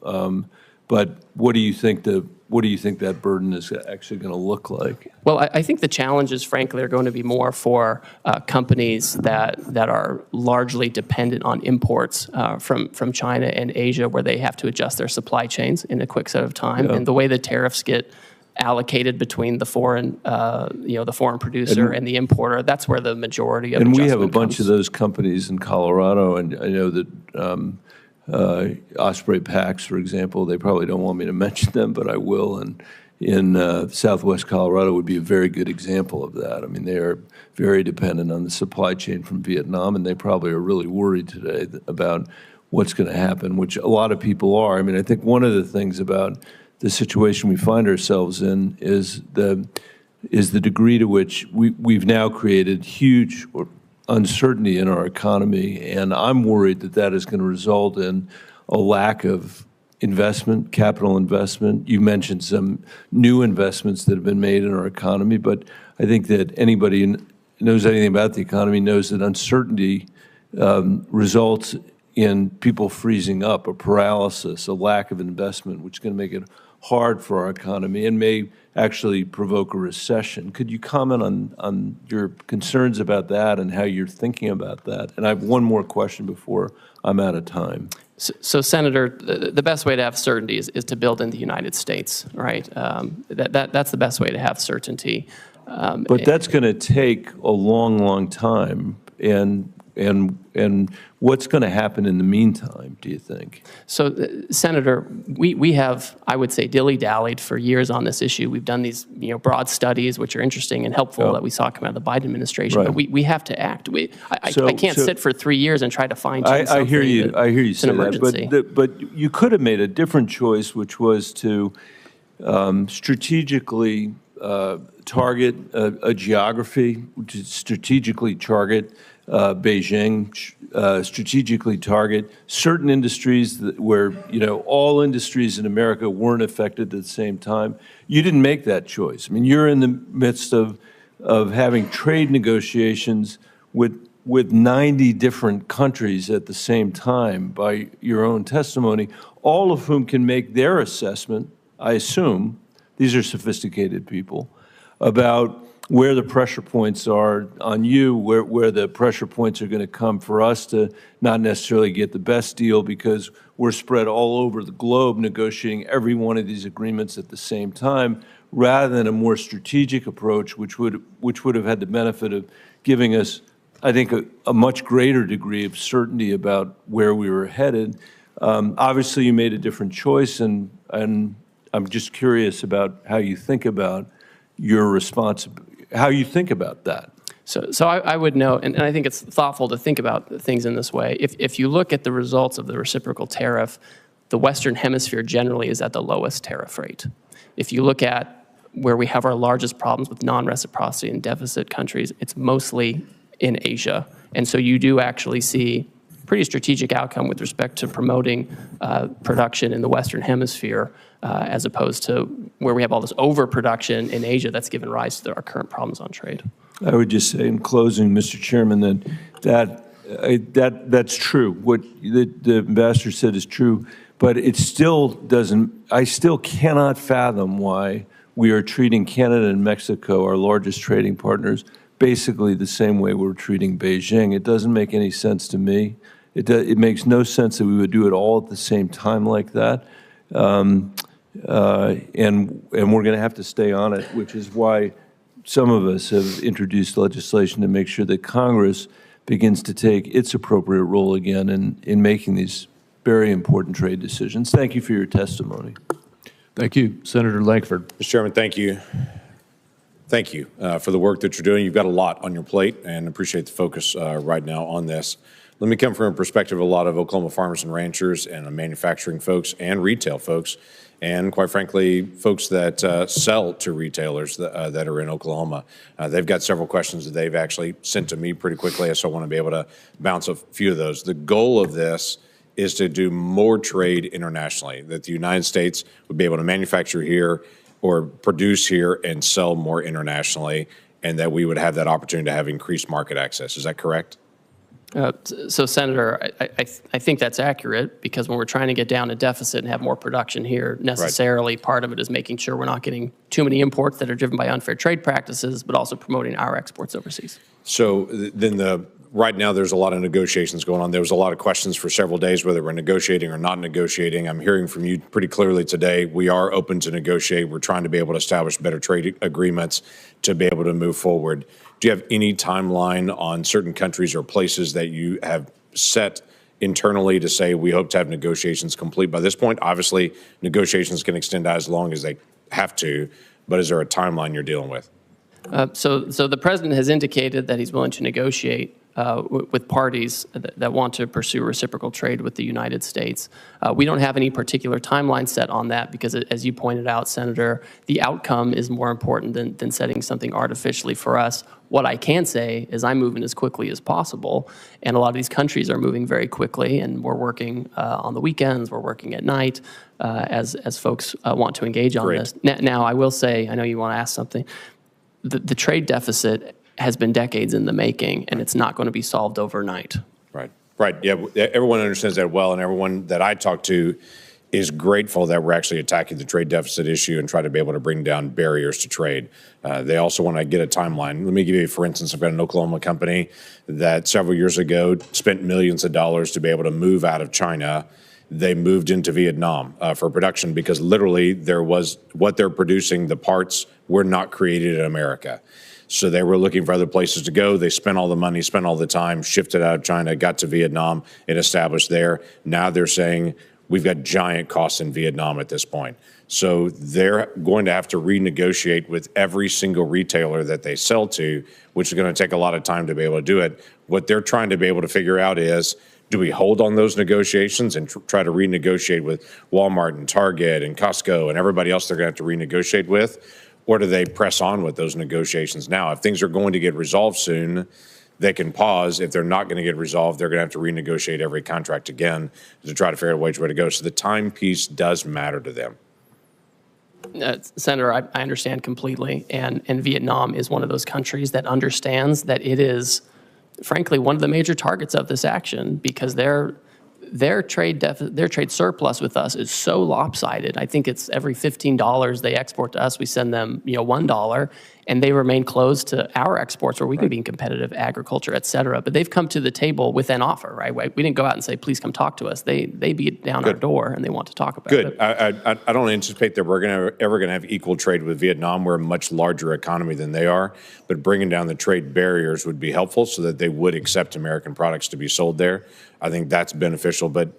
But what do you think that burden is actually going to look like? Well, I think the challenges, frankly, are going to be more for companies that are largely dependent on imports from China and Asia, where they have to adjust their supply chains in a quick set of time. Yeah. And the way the tariffs get allocated between the foreign producer and the importer, that's where the majority of and we have a adjustment bunch comes. of those companies in Colorado, and I know that Osprey Packs, for example, they probably don't want me to mention them, but I will. And in Southwest Colorado would be a very good example of that. I mean, they are very dependent on the supply chain from Vietnam, and they probably are really worried today about what's going to happen, which a lot of people are. I mean, I think one of the things about the situation we find ourselves in is the degree to which we've now created huge uncertainty in our economy, and I'm worried that that is going to result in a lack of investment, capital investment. You mentioned some new investments that have been made in our economy, but I think that anybody who knows anything about the economy knows that uncertainty results in people freezing up, a paralysis, a lack of investment, which is going to make it hard for our economy and may actually provoke a recession. Could you comment on your concerns about that and how you're thinking about that? And I have one more question before I'm out of time. So Senator, the best way to have certainty is to build in the United States, right? That's the best way to have certainty. But that's going to take a long, long time. And what's going to happen in the meantime, do you think? So, Senator, we have, I would say, dilly-dallied for years on this issue. We've done these broad studies, which are interesting and helpful, that we saw come out of the Biden administration. Right. But we have to act. I can't sit for 3 years and try to fine-tune something. I hear you say that. But you could have made a different choice, which was to strategically target a geography, to strategically target Beijing, strategically target certain industries where all industries in America weren't affected at the same time. You didn't make that choice. I mean, you're in the midst of having trade negotiations with 90 different countries at the same time, by your own testimony, all of whom can make their assessment, I assume, these are sophisticated people, about where the pressure points are on you, where the pressure points are going to come for us to not necessarily get the best deal because we're spread all over the globe negotiating every one of these agreements at the same time, rather than a more strategic approach, which would have had the benefit of giving us, I think, a much greater degree of certainty about where we were headed. Obviously, you made a different choice, and I'm just curious about how you think about your responsibility. How you think about that? So I would note, and I think it's thoughtful to think about things in this way. If you look at the results of the reciprocal tariff, the Western Hemisphere generally is at the lowest tariff rate. If you look at where we have our largest problems with non-reciprocity and deficit countries, it's mostly in Asia. And so you do actually see pretty strategic outcome with respect to promoting production in the Western Hemisphere, as opposed to where we have all this overproduction in Asia that's given rise to our current problems on trade. I would just say in closing, Mr. Chairman, that's true. What the ambassador said is true, but it still doesn't, I still cannot fathom why we are treating Canada and Mexico, our largest trading partners, basically the same way we're treating Beijing. It doesn't make any sense to me. It makes no sense that we would do it all at the same time like that. and we're going to have to stay on it, which is why some of us have introduced legislation to make sure that Congress begins to take its appropriate role again in making these very important trade decisions. Thank you for your testimony. Thank you. Senator Lankford. Mr. Chairman, thank you. Thank you for the work that you're doing. You've got a lot on your plate, and appreciate the focus right now on this. Let me come from a perspective of a lot of Oklahoma farmers and ranchers and manufacturing folks and retail folks, and quite frankly, folks that sell to retailers that are in Oklahoma. They've got several questions that they've actually sent to me pretty quickly, so I want to be able to bounce a few of those. The goal of this is to do more trade internationally, that the United States would be able to manufacture here or produce here and sell more internationally, and that we would have that opportunity to have increased market access. Is that correct? So, Senator, I think that's accurate, because when we're trying to get down a deficit and have more production here, necessarily part of it is making sure we're not getting too many imports that are driven by unfair trade practices, but also promoting our exports overseas. So then right now there's a lot of negotiations going on. There was a lot of questions for several days whether we're negotiating or not negotiating. I'm hearing from you pretty clearly today. We are open to negotiate. We're trying to be able to establish better trade agreements to be able to move forward. Do you have any timeline on certain countries or places that you have set internally to say we hope to have negotiations complete by this point? Obviously, negotiations can extend as long as they have to, but is there a timeline you're dealing with? So the president has indicated that he's willing to negotiate with parties that want to pursue reciprocal trade with the United States. We don't have any particular timeline set on that because, as you pointed out, Senator, the outcome is more important than setting something artificially for us. What I can say is I'm moving as quickly as possible, and a lot of these countries are moving very quickly, and we're working on the weekends, we're working at night as folks want to engage on this. Now, I will say, I know you want to ask something, the trade deficit has been decades in the making, and it's not going to be solved overnight. Right. Yeah, everyone understands that well, and everyone that I talk to is grateful that we're actually attacking the trade deficit issue and try to be able to bring down barriers to trade. They also want to get a timeline. Let me give you, for instance, I've got an Oklahoma company that several years ago spent millions of dollars to be able to move out of China. They moved into Vietnam for production because literally there was what they're producing, the parts were not created in America. So they were looking for other places to go. They spent all the money, spent all the time, shifted out of China, got to Vietnam, and established there. Now they're saying we've got giant costs in Vietnam at this point. So they're going to have to renegotiate with every single retailer that they sell to, which is going to take a lot of time to be able to do it. What they're trying to be able to figure out is, do we hold on those negotiations and try to renegotiate with Walmart and Target and Costco and everybody else they're going to have to renegotiate with? Or do they press on with those negotiations now? If things are going to get resolved soon, they can pause. If they're not going to get resolved, they're going to have to renegotiate every contract again to try to figure out which way to go. So the time piece does matter to them. Senator, I understand completely. And Vietnam is one of those countries that understands that it is, frankly, one of the major targets of this action, because their trade surplus with us is so lopsided. I think it's every $15 they export to us, we send them $1, and they remain closed to our exports where we can be competitive, agriculture, et cetera. But they've come to the table with an offer, right? We didn't go out and say, please come talk to us. They beat down our door and they want to talk about it. I don't anticipate that we're ever going to have equal trade with Vietnam. We're a much larger economy than they are, but bringing down the trade barriers would be helpful so that they would accept American products to be sold there. I think that's beneficial, but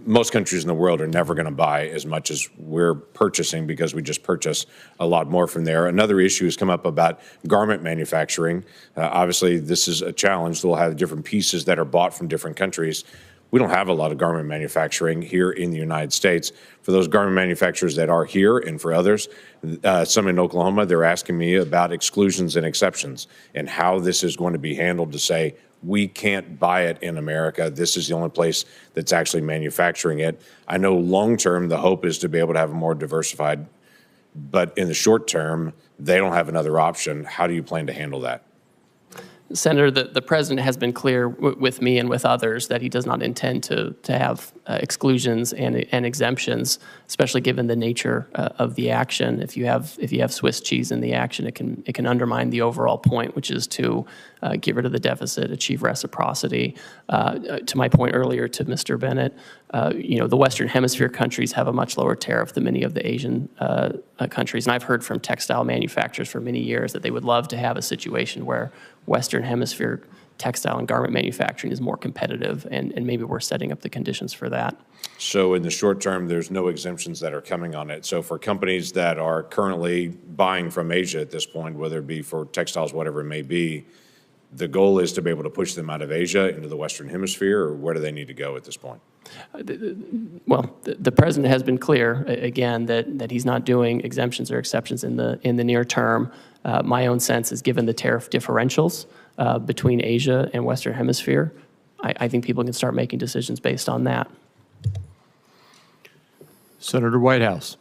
most countries in the world are never going to buy as much as we're purchasing because we just purchase a lot more from there. Another issue has come up about garment manufacturing. Obviously, this is a challenge. We'll have different pieces that are bought from different countries. We don't have a lot of garment manufacturing here in the United States. For those garment manufacturers that are here and for others, some in Oklahoma, they're asking me about exclusions and exceptions and how this is going to be handled to say, we can't buy it in America. This is the only place that's actually manufacturing it. I know long-term, the hope is to be able to have a more diversified, but in the short term, they don't have another option. How do you plan to handle that? Senator, the president has been clear with me and with others that he does not intend to have exclusions and exemptions, especially given the nature of the action. If you have Swiss cheese in the action, it can undermine the overall point, which is to get rid of the deficit, achieve reciprocity. To my point earlier to Mr. Bennett, the Western Hemisphere countries have a much lower tariff than many of the Asian countries, and I've heard from textile manufacturers for many years that they would love to have a situation where Western Hemisphere textile and garment manufacturing is more competitive, and maybe we're setting up the conditions for that. So in the short term, there's no exemptions that are coming on it. So for companies that are currently buying from Asia at this point, whether it be for textiles, whatever it may be, the goal is to be able to push them out of Asia into the Western Hemisphere, or where do they need to go at this point? Well, the president has been clear, again, that he's not doing exemptions or exceptions in the near term. My own sense is, given the tariff differentials between Asia and Western Hemisphere, I think people can start making decisions based on that. Senator Whitehouse.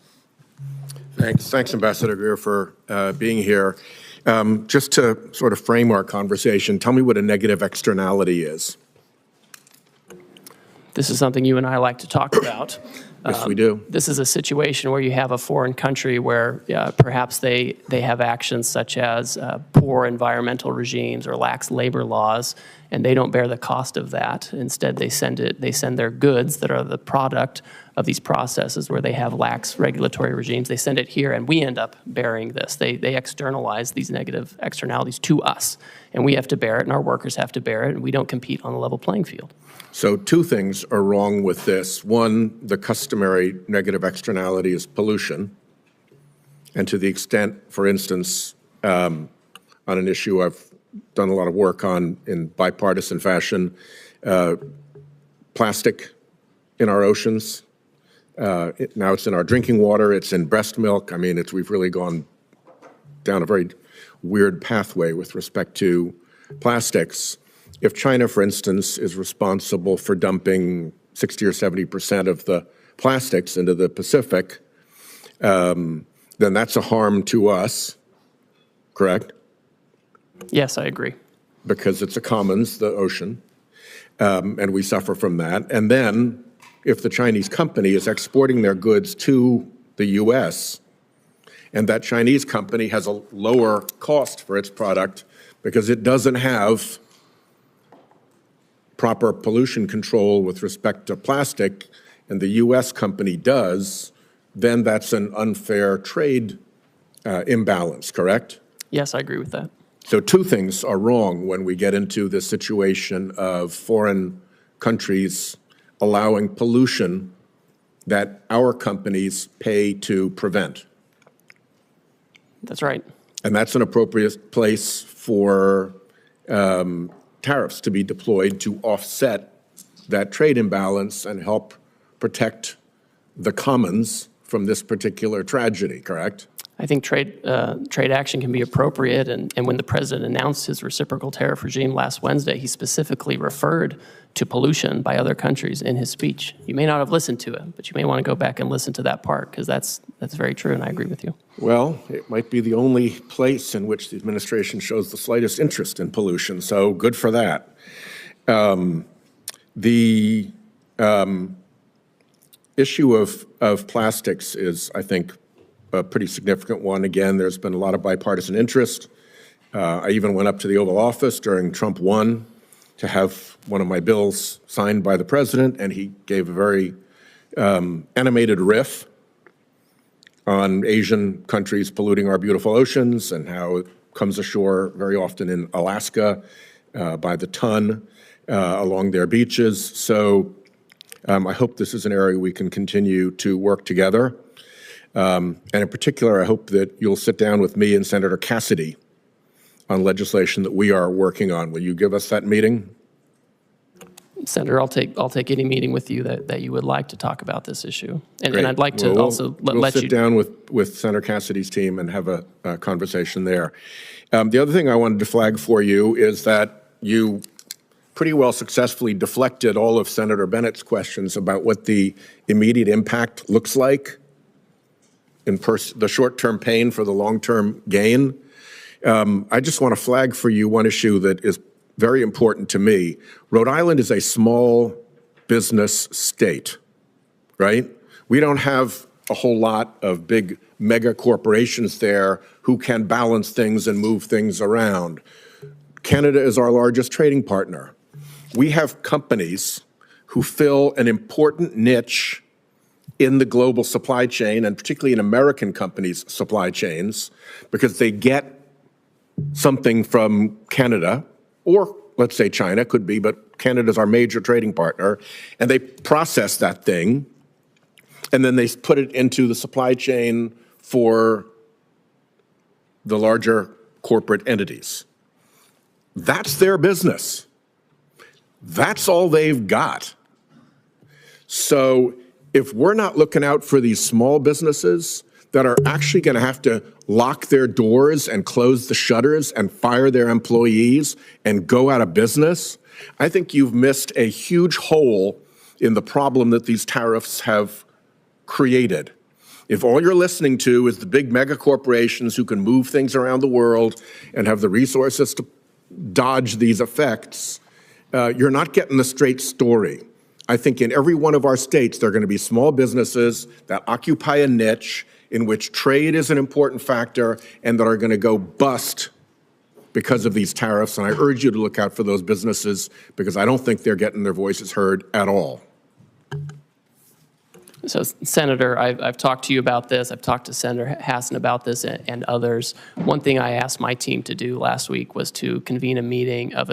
Thanks, Ambassador Greer, for being here. Just to sort of frame our conversation, tell me what a negative externality is. This is something you and I like to talk about. Yes, we do. This is a situation where you have a foreign country where perhaps they have actions such as poor environmental regimes or lax labor laws, and they don't bear the cost of that. Instead, they send their goods that are the product of these processes where they have lax regulatory regimes. They send it here, and we end up bearing this. They externalize these negative externalities to us, and we have to bear it, and our workers have to bear it, and we don't compete on a level playing field. So two things are wrong with this. One, the customary negative externality is pollution. And to the extent, for instance, on an issue I've done a lot of work on in bipartisan fashion, plastic in our oceans. Now it's in our drinking water, it's in breast milk. I mean, we've really gone down a very weird pathway with respect to plastics. If China, for instance, is responsible for dumping 60 or 70% of the plastics into the Pacific, then that's a harm to us, correct? Yes, I agree. Because it's a commons, the ocean, and we suffer from that. And then if the Chinese company is exporting their goods to the U.S., and that Chinese company has a lower cost for its product because it doesn't have proper pollution control with respect to plastic, and the U.S. company does, then that's an unfair trade imbalance, correct? Yes, I agree with that. So two things are wrong when we get into this situation of foreign countries allowing pollution that our companies pay to prevent. That's right. And that's an appropriate place for tariffs to be deployed to offset that trade imbalance and help protect the commons from this particular tragedy, correct? I think trade action can be appropriate, and when the president announced his reciprocal tariff regime last Wednesday, he specifically referred to pollution by other countries in his speech. You may not have listened to it, but you may want to go back and listen to that part, because that's very true, and I agree with you. Well, it might be the only place in which the administration shows the slightest interest in pollution, so good for that. The issue of plastics is, I think, a pretty significant one. Again, there's been a lot of bipartisan interest. I even went up to the Oval Office during Trump 1 to have one of my bills signed by the president, and he gave a very animated riff on Asian countries polluting our beautiful oceans and how it comes ashore very often in Alaska by the ton along their beaches. So I hope this is an area we can continue to work together. And in particular, I hope that you'll sit down with me and Senator Cassidy on legislation that we are working on. Will you give us that meeting? Senator, I'll take any meeting with you that you would like to talk about this issue. And I'd like to Well, also let we'll you sit down with Senator Cassidy's team and have a conversation there. The other thing I wanted to flag for you is that you pretty well successfully deflected all of Senator Bennett's questions about what the immediate impact looks like in the short-term pain for the long-term gain. I just want to flag for you one issue that is very important to me. Rhode Island is a small business state, right? We don't have a whole lot of big mega corporations there who can balance things and move things around. Canada is our largest trading partner. We have companies who fill an important niche in the global supply chain, and particularly in American companies' supply chains, because they get something from Canada, or let's say China, could be, but Canada's our major trading partner, and they process that thing, and then they put it into the supply chain for the larger corporate entities. That's their business. That's all they've got. So if we're not looking out for these small businesses that are actually going to have to lock their doors and close the shutters and fire their employees and go out of business, I think you've missed a huge hole in the problem that these tariffs have created. If all you're listening to is the big mega corporations who can move things around the world and have the resources to dodge these effects, you're not getting the straight story. I think in every one of our states, there are going to be small businesses that occupy a niche in which trade is an important factor and that are going to go bust because of these tariffs. And I urge you to look out for those businesses because I don't think they're getting their voices heard at all. So, Senator, I've talked to you about this. I've talked to Senator Hassan about this and others. One thing I asked my team to do last week was to convene a meeting of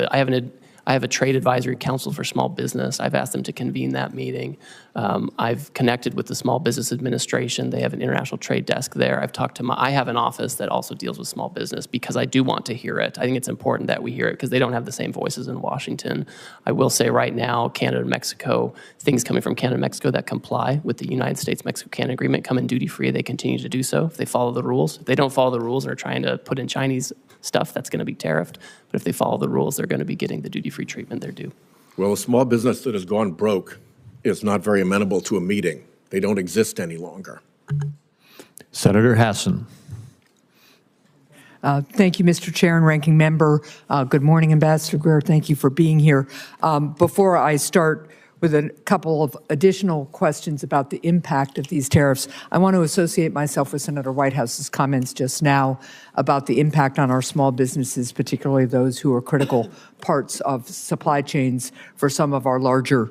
I have a trade advisory council for small business. I've asked them to convene that meeting. I've connected with the Small Business Administration. They have an international trade desk there. I've talked to I have an office that also deals with small business because I do want to hear it. I think it's important that we hear it because they don't have the same voices in Washington. I will say right now, Canada and Mexico, things coming from Canada and Mexico that comply with the United States-Mexico-Canada agreement come in duty-free. They continue to do so if they follow the rules. If they don't follow the rules and are trying to put in Chinese stuff, that's going to be tariffed. But if they follow the rules, they're going to be getting the duty-free treatment they're due. Well, a small business that has gone broke is not very amenable to a meeting. They don't exist any longer. Senator Hassan. Thank you, Mr. Chair and Ranking Member. Good morning, Ambassador Greer. Thank you for being here. Before I start with a couple of additional questions about the impact of these tariffs, I want to associate myself with Senator Whitehouse's comments just now about the impact on our small businesses, particularly those who are critical parts of supply chains for some of our larger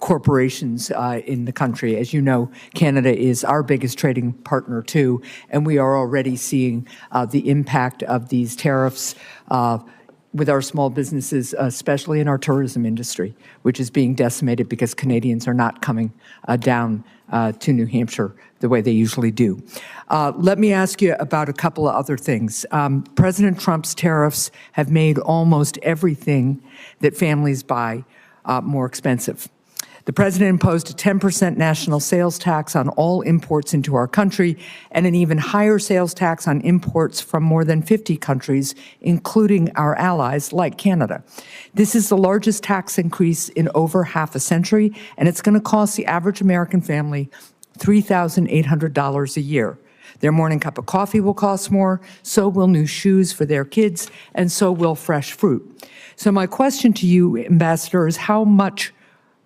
corporations in the country. As you know, Canada is our biggest trading partner too, and we are already seeing the impact of these tariffs with our small businesses, especially in our tourism industry, which is being decimated because Canadians are not coming down to New Hampshire the way they usually do. Let me ask you about a couple of other things. President Trump's tariffs have made almost everything that families buy more expensive. The president imposed a 10% national sales tax on all imports into our country and an even higher sales tax on imports from more than 50 countries, including our allies like Canada. This is the largest tax increase in over half a century, and it's going to cost the average American family $3,800 a year. Their morning cup of coffee will cost more, so will new shoes for their kids, and so will fresh fruit. So my question to you, Ambassador, is how much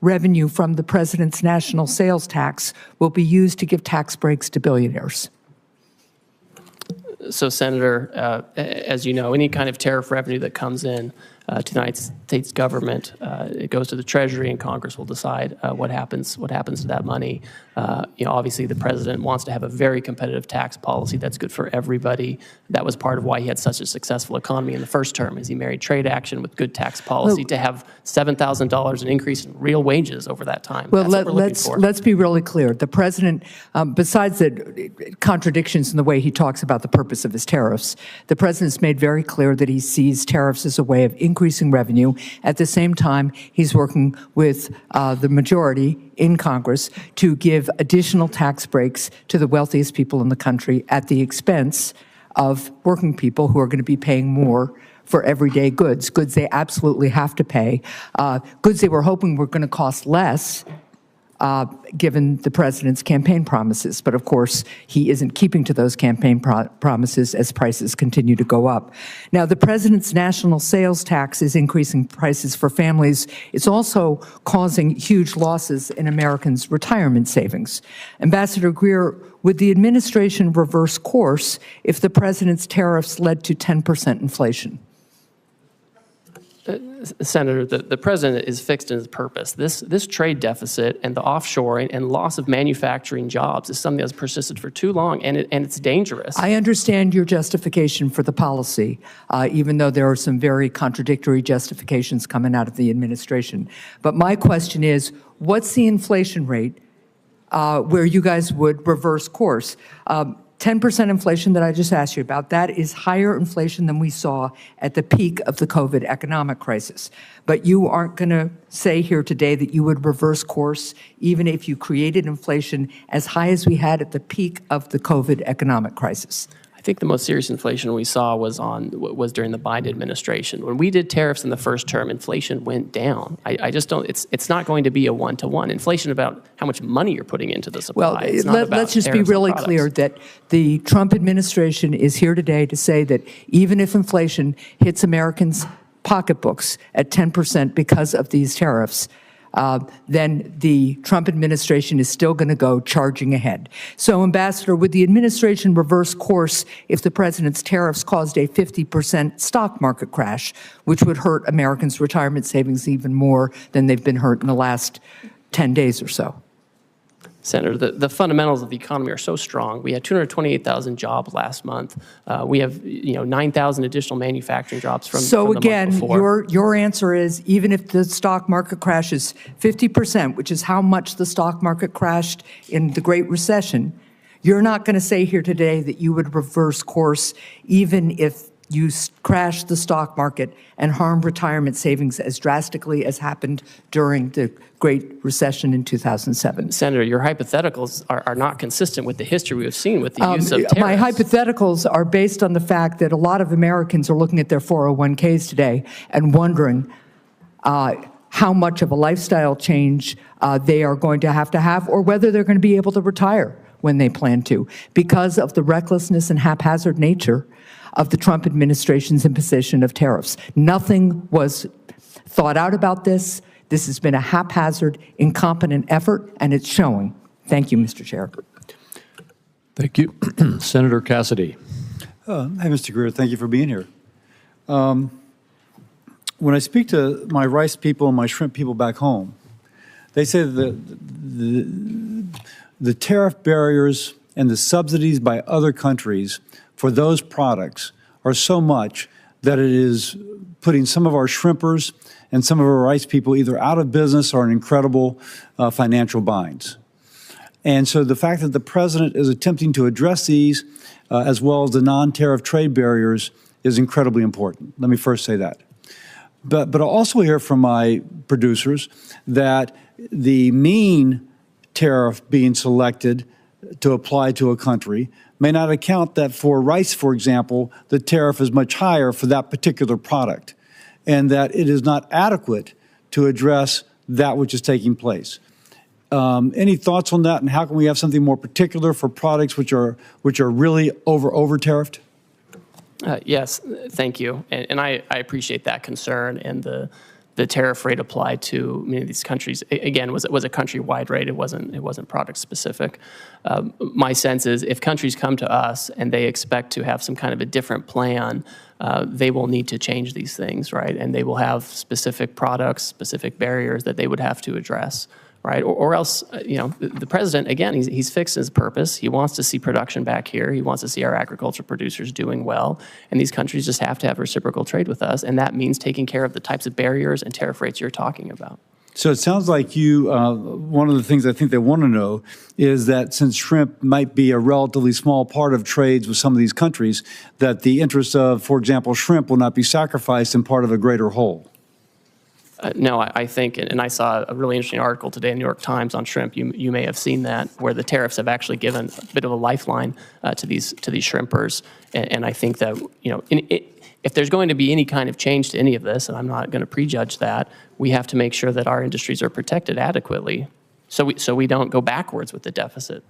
revenue from the president's national sales tax will be used to give tax breaks to billionaires? So, Senator, as you know, any kind of tariff revenue that comes in to the United States government, it goes to the Treasury, and Congress will decide what happens to that money. Obviously, the president wants to have a very competitive tax policy that's good for everybody. That was part of why he had such a successful economy in the first term, is he married trade action with good tax policy to have $7,000 an increase in real wages over that time. Well, let's be really clear. The president, besides the contradictions in the way he talks about the purpose of his tariffs, the president's made very clear that he sees tariffs as a way of increasing revenue. At the same time, he's working with the majority in Congress to give additional tax breaks to the wealthiest people in the country at the expense of working people who are going to be paying more for everyday goods they absolutely have to pay, goods they were hoping were going to cost less given the president's campaign promises. But of course, he isn't keeping to those campaign promises as prices continue to go up. Now, the president's national sales tax is increasing prices for families. It's also causing huge losses in Americans' retirement savings. Ambassador Greer, would the administration reverse course if the president's tariffs led to 10% inflation? Senator, the president is fixed in his purpose. This trade deficit and the offshoring and loss of manufacturing jobs is something that's persisted for too long, and it's dangerous. I understand your justification for the policy, even though there are some very contradictory justifications coming out of the administration. But my question is, what's the inflation rate where you guys would reverse course? 10% inflation that I just asked you about, that is higher inflation than we saw at the peak of the COVID economic crisis. But you aren't going to say here today that you would reverse course even if you created inflation as high as we had at the peak of the COVID economic crisis. I think the most serious inflation we saw was during the Biden administration. When we did tariffs in the first term, inflation went down. I just don't. It's not going to be a one-to-one. Inflation about how much money you're putting into the supply. Well, let's just be really clear that the Trump administration is here today to say that even if inflation hits Americans' pocketbooks at 10% because of these tariffs, then the Trump administration is still going to go charging ahead. So, Ambassador, would the administration reverse course if the president's tariffs caused a 50% stock market crash, which would hurt Americans' retirement savings even more than they've been hurt in the last 10 days or so? Senator, the fundamentals of the economy are so strong. We had 228,000 jobs last month. We have 9,000 additional manufacturing jobs from the month before. Your answer is even if the stock market crashes 50%, which is how much the stock market crashed in the Great Recession, you're not going to say here today that you would reverse course even if you crashed the stock market and harmed retirement savings as drastically as happened during the Great Recession in 2007. Senator, your hypotheticals are not consistent with the history we have seen with the use of tariffs. My hypotheticals are based on the fact that a lot of Americans are looking at their 401ks today and wondering how much of a lifestyle change they are going to have or whether they're going to be able to retire when they plan to because of the recklessness and haphazard nature of the Trump administration's imposition of tariffs. Nothing was thought out about this. This has been a haphazard, incompetent effort, and it's showing. Thank you, Mr. Chair. Thank you. Senator Cassidy. Hi, Mr. Greer. Thank you for being here. When I speak to my rice people and my shrimp people back home, they say that the tariff barriers and the subsidies by other countries for those products are so much that it is putting some of our shrimpers and some of our rice people either out of business or in incredible financial binds. And so the fact that the president is attempting to address these as well as the non-tariff trade barriers is incredibly important. Let me first say that. But I also hear from my producers that the mean tariff being selected to apply to a country may not account that for rice, for example, the tariff is much higher for that particular product, and that it is not adequate to address that which is taking place. Any thoughts on that, and how can we have something more particular for products which are really over tariffed? Yes, thank you, and I appreciate that concern and the tariff rate applied to many of these countries. Again, was a countrywide rate. It wasn't product specific. My sense is if countries come to us and they expect to have some kind of a different plan, they will need to change these things, right? And they will have specific products, specific barriers that they would have to address, right? Or else, the president, again, he's fixed his purpose. He wants to see production back here. He wants to see our agriculture producers doing well. And these countries just have to have reciprocal trade with us. And that means taking care of the types of barriers and tariff rates you're talking about. So it sounds like you, one of the things I think they want to know is that since shrimp might be a relatively small part of trades with some of these countries, that the interest of, for example, shrimp will not be sacrificed in part of a greater whole. No, I think, and I saw a really interesting article today in the New York Times on shrimp. You may have seen that, where the tariffs have actually given a bit of a lifeline to these shrimpers. And I think that if there's going to be any kind of change to any of this, and I'm not going to prejudge that, we have to make sure that our industries are protected adequately. so we don't go backwards with the deficit.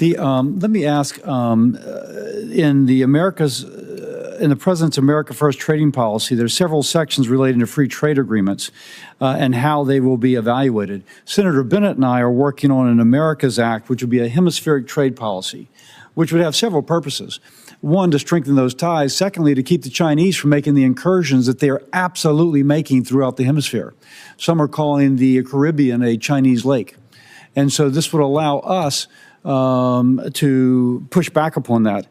Let me ask, in the President's America First trading policy, there's several sections relating to free trade agreements and how they will be evaluated. Senator Bennett and I are working on an Americas Act, which would be a hemispheric trade policy, which would have several purposes. One, to strengthen those ties. Secondly, to keep the Chinese from making the incursions that they are absolutely making throughout the hemisphere. Some are calling the Caribbean a Chinese lake. And so this would allow us to push back upon that.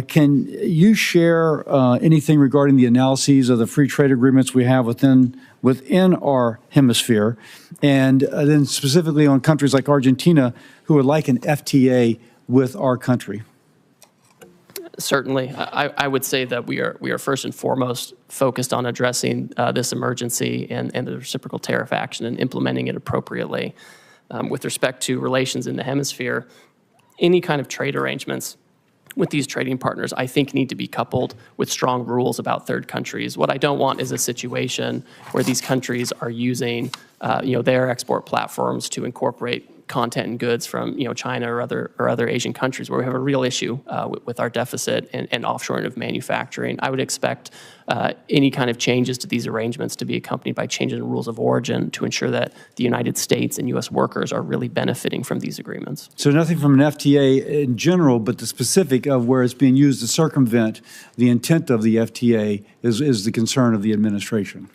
Can you share anything regarding the analyses of the free trade agreements we have within our hemisphere, and then specifically on countries like Argentina who would like an FTA with our country? Certainly. I would say that we are first and foremost focused on addressing this emergency and the reciprocal tariff action and implementing it appropriately. With respect to relations in the hemisphere, any kind of trade arrangements with these trading partners, I think, need to be coupled with strong rules about third countries. What I don't want is a situation where these countries are using, their export platforms to incorporate content and goods from, China or other Asian countries, where we have a real issue with our deficit and offshoring of manufacturing. I would expect any kind of changes to these arrangements to be accompanied by changes in rules of origin to ensure that the United States and U.S. workers are really benefiting from these agreements. So nothing from an FTA in general, but the specific of where it's being used to circumvent the intent of the FTA is the concern of the administration.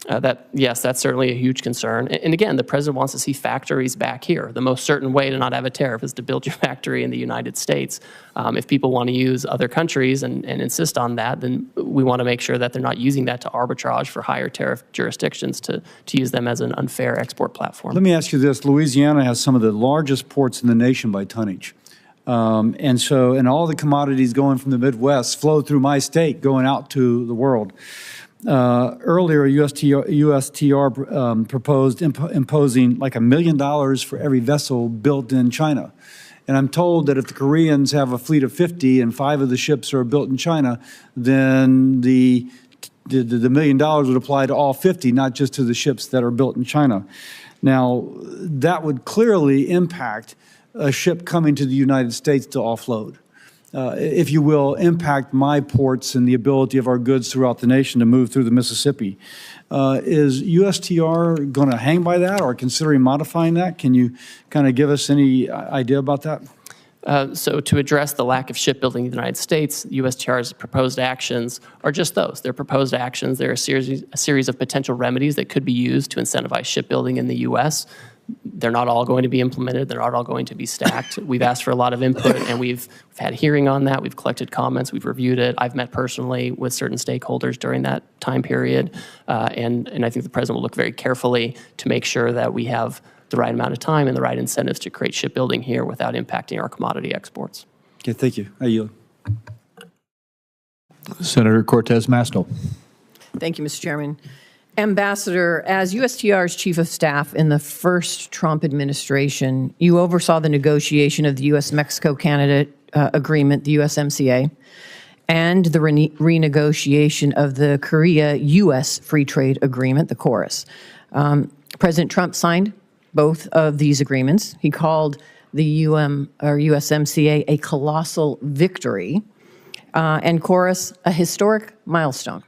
Yes, that's certainly a huge concern. And again, the president wants to see factories back here. The most certain way to not have a tariff is to build your factory in the United States. If people want to use other countries and insist on that, then we want to make sure that they're not using that to arbitrage for higher tariff jurisdictions to use them as an unfair export platform. Let me ask you this. Louisiana has some of the largest ports in the nation by tonnage. And all the commodities going from the Midwest flow through my state going out to the world. Earlier, USTR proposed imposing like $1 million for every vessel built in China. And I'm told that if the Koreans have a fleet of 50 and 5 of the ships are built in China, then the $1 million would apply to all 50, not just to the ships that are built in China. Now, that would clearly impact a ship coming to the United States to offload. If you will, impact my ports and the ability of our goods throughout the nation to move through the Mississippi. Is USTR going to hang by that or considering modifying that? Can you kind of give us any idea about that? So to address the lack of shipbuilding in the United States, USTR's proposed actions are just those. They're proposed actions. They're a series of potential remedies that could be used to incentivize shipbuilding in the U.S. They're not all going to be implemented. They're not all going to be stacked. We've asked for a lot of input, and we've had a hearing on that. We've collected comments. We've reviewed it. I've met personally with certain stakeholders during that time period, and I think the president will look very carefully to make sure that we have the right amount of time and the right incentives to create shipbuilding here without impacting our commodity exports. Okay, thank you. I yield. Senator Cortez Masto. Thank you, Mr. Chairman. Ambassador, as USTR's Chief of Staff in the first Trump administration, you oversaw the negotiation of the U.S.-Mexico-Canada agreement, the USMCA, and the renegotiation of the Korea-U.S. Free Trade Agreement, the KORUS. President Trump signed both of these agreements. He called the USMCA a colossal victory, and KORUS a historic milestone.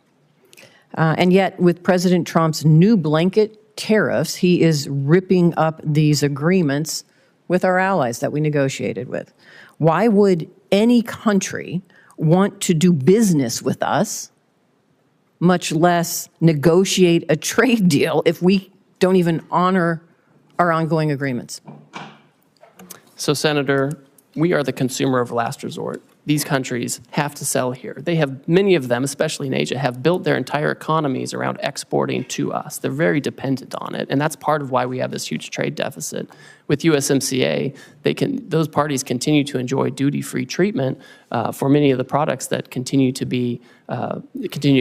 And yet, with President Trump's new blanket tariffs, he is ripping up these agreements with our allies that we negotiated with. Why would any country want to do business with us, much less negotiate a trade deal, if we don't even honor our ongoing agreements? So, Senator, we are the consumer of last resort. These countries have to sell here. They have, many of them, especially in Asia, have built their entire economies around exporting to us. They're very dependent on it, and that's part of why we have this huge trade deficit. With USMCA, those parties continue to enjoy duty-free treatment for many of the products that continue to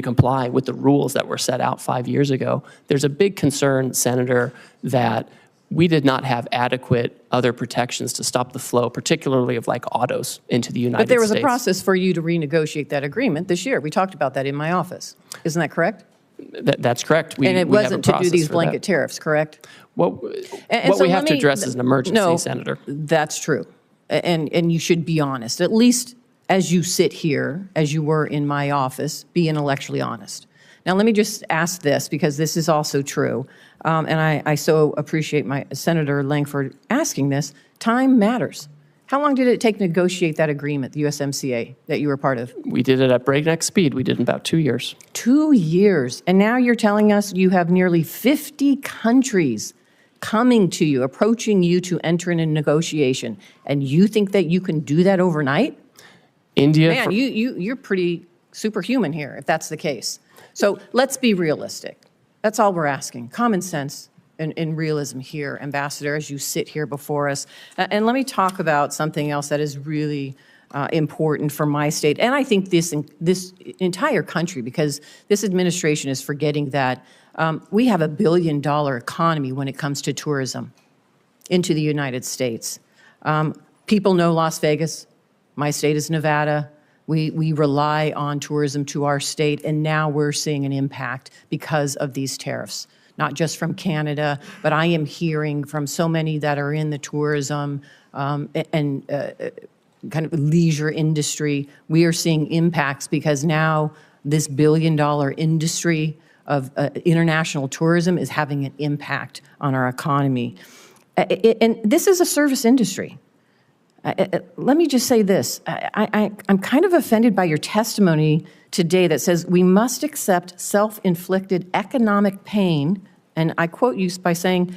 comply with the rules that were set out 5 years ago. There's a big concern, Senator, that we did not have adequate other protections to stop the flow, particularly of like autos into the United States. But there was a process for you to renegotiate that agreement this year. We talked about that in my office. Isn't that correct? That's correct. And it wasn't to do these blanket tariffs, correct? What So we have let to me- address is an emergency, no, Senator. That's true. And you should be honest, at least as you sit here, as you were in my office, be intellectually honest. Now, let me just ask this, because this is also true, and I so appreciate my Senator Langford asking this. Time matters. How long did it take to negotiate that agreement, the USMCA, that you were part of? We did it at breakneck speed. We did it in about 2 years. 2 years. And now you're telling us you have nearly 50 countries coming to you, approaching you to enter in a negotiation, and you think that you can do that overnight? India. Man, you're pretty superhuman here, if that's the case. So let's be realistic. That's all we're asking. Common sense and realism here, Ambassador, as you sit here before us. And let me talk about something else that is really important for my state, and I think this entire country, because this administration is forgetting that we have $1 billion economy when it comes to tourism into the United States. People know Las Vegas. My state is Nevada. We rely on tourism to our state, and now we're seeing an impact because of these tariffs, not just from Canada, but I am hearing from so many that are in the tourism and kind of leisure industry. We are seeing impacts because now this $1 billion industry of international tourism is having an impact on our economy. And this is a service industry. Let me just say this. I'm kind of offended by your testimony today that says we must accept self-inflicted economic pain, and I quote you by saying,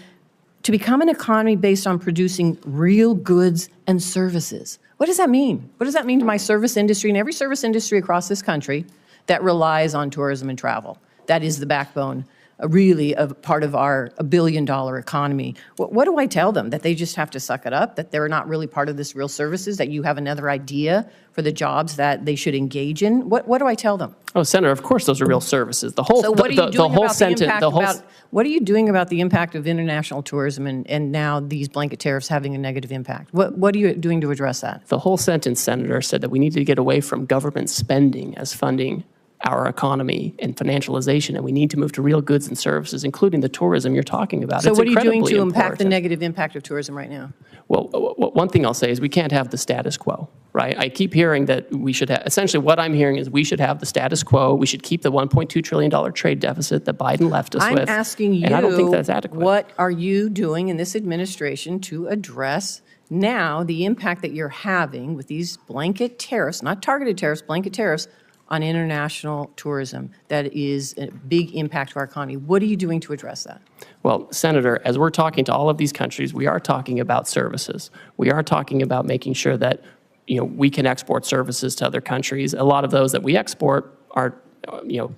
to become an economy based on producing real goods and services. What does that mean? What does that mean to my service industry and every service industry across this country that relies on tourism and travel? That is the backbone, really, of part of our $1 billion economy. What do I tell them? That they just have to suck it up? That they're not really part of this real services? That you have another idea for the jobs that they should engage in? What do I tell them? Oh, Senator, of course those are real services. The whole So what are you doing about the impact what are you doing about the impact of international tourism and now these blanket tariffs having a negative impact? What are you doing to address that? The whole sentence, Senator, said that we need to get away from government spending as funding our economy and financialization, and we need to move to real goods and services, including the tourism you're talking about. So it's what are you doing to incredibly impact the important. negative impact of tourism right now? Well, one thing I'll say is we can't have the status quo, right? I keep hearing that we should have, essentially what I'm hearing is we should have the status quo. We should keep the $1.2 trillion trade deficit that Biden left us with. I'm asking you, and I don't think that's adequate. What are you doing in this administration to address now the impact that you're having with these blanket tariffs, not targeted tariffs, blanket tariffs, on international tourism that is a big impact to our economy? What are you doing to address that? Well, Senator, as we're talking to all of these countries, we are talking about services. We are talking about making sure that we can export services to other countries. A lot of those that we export are, we have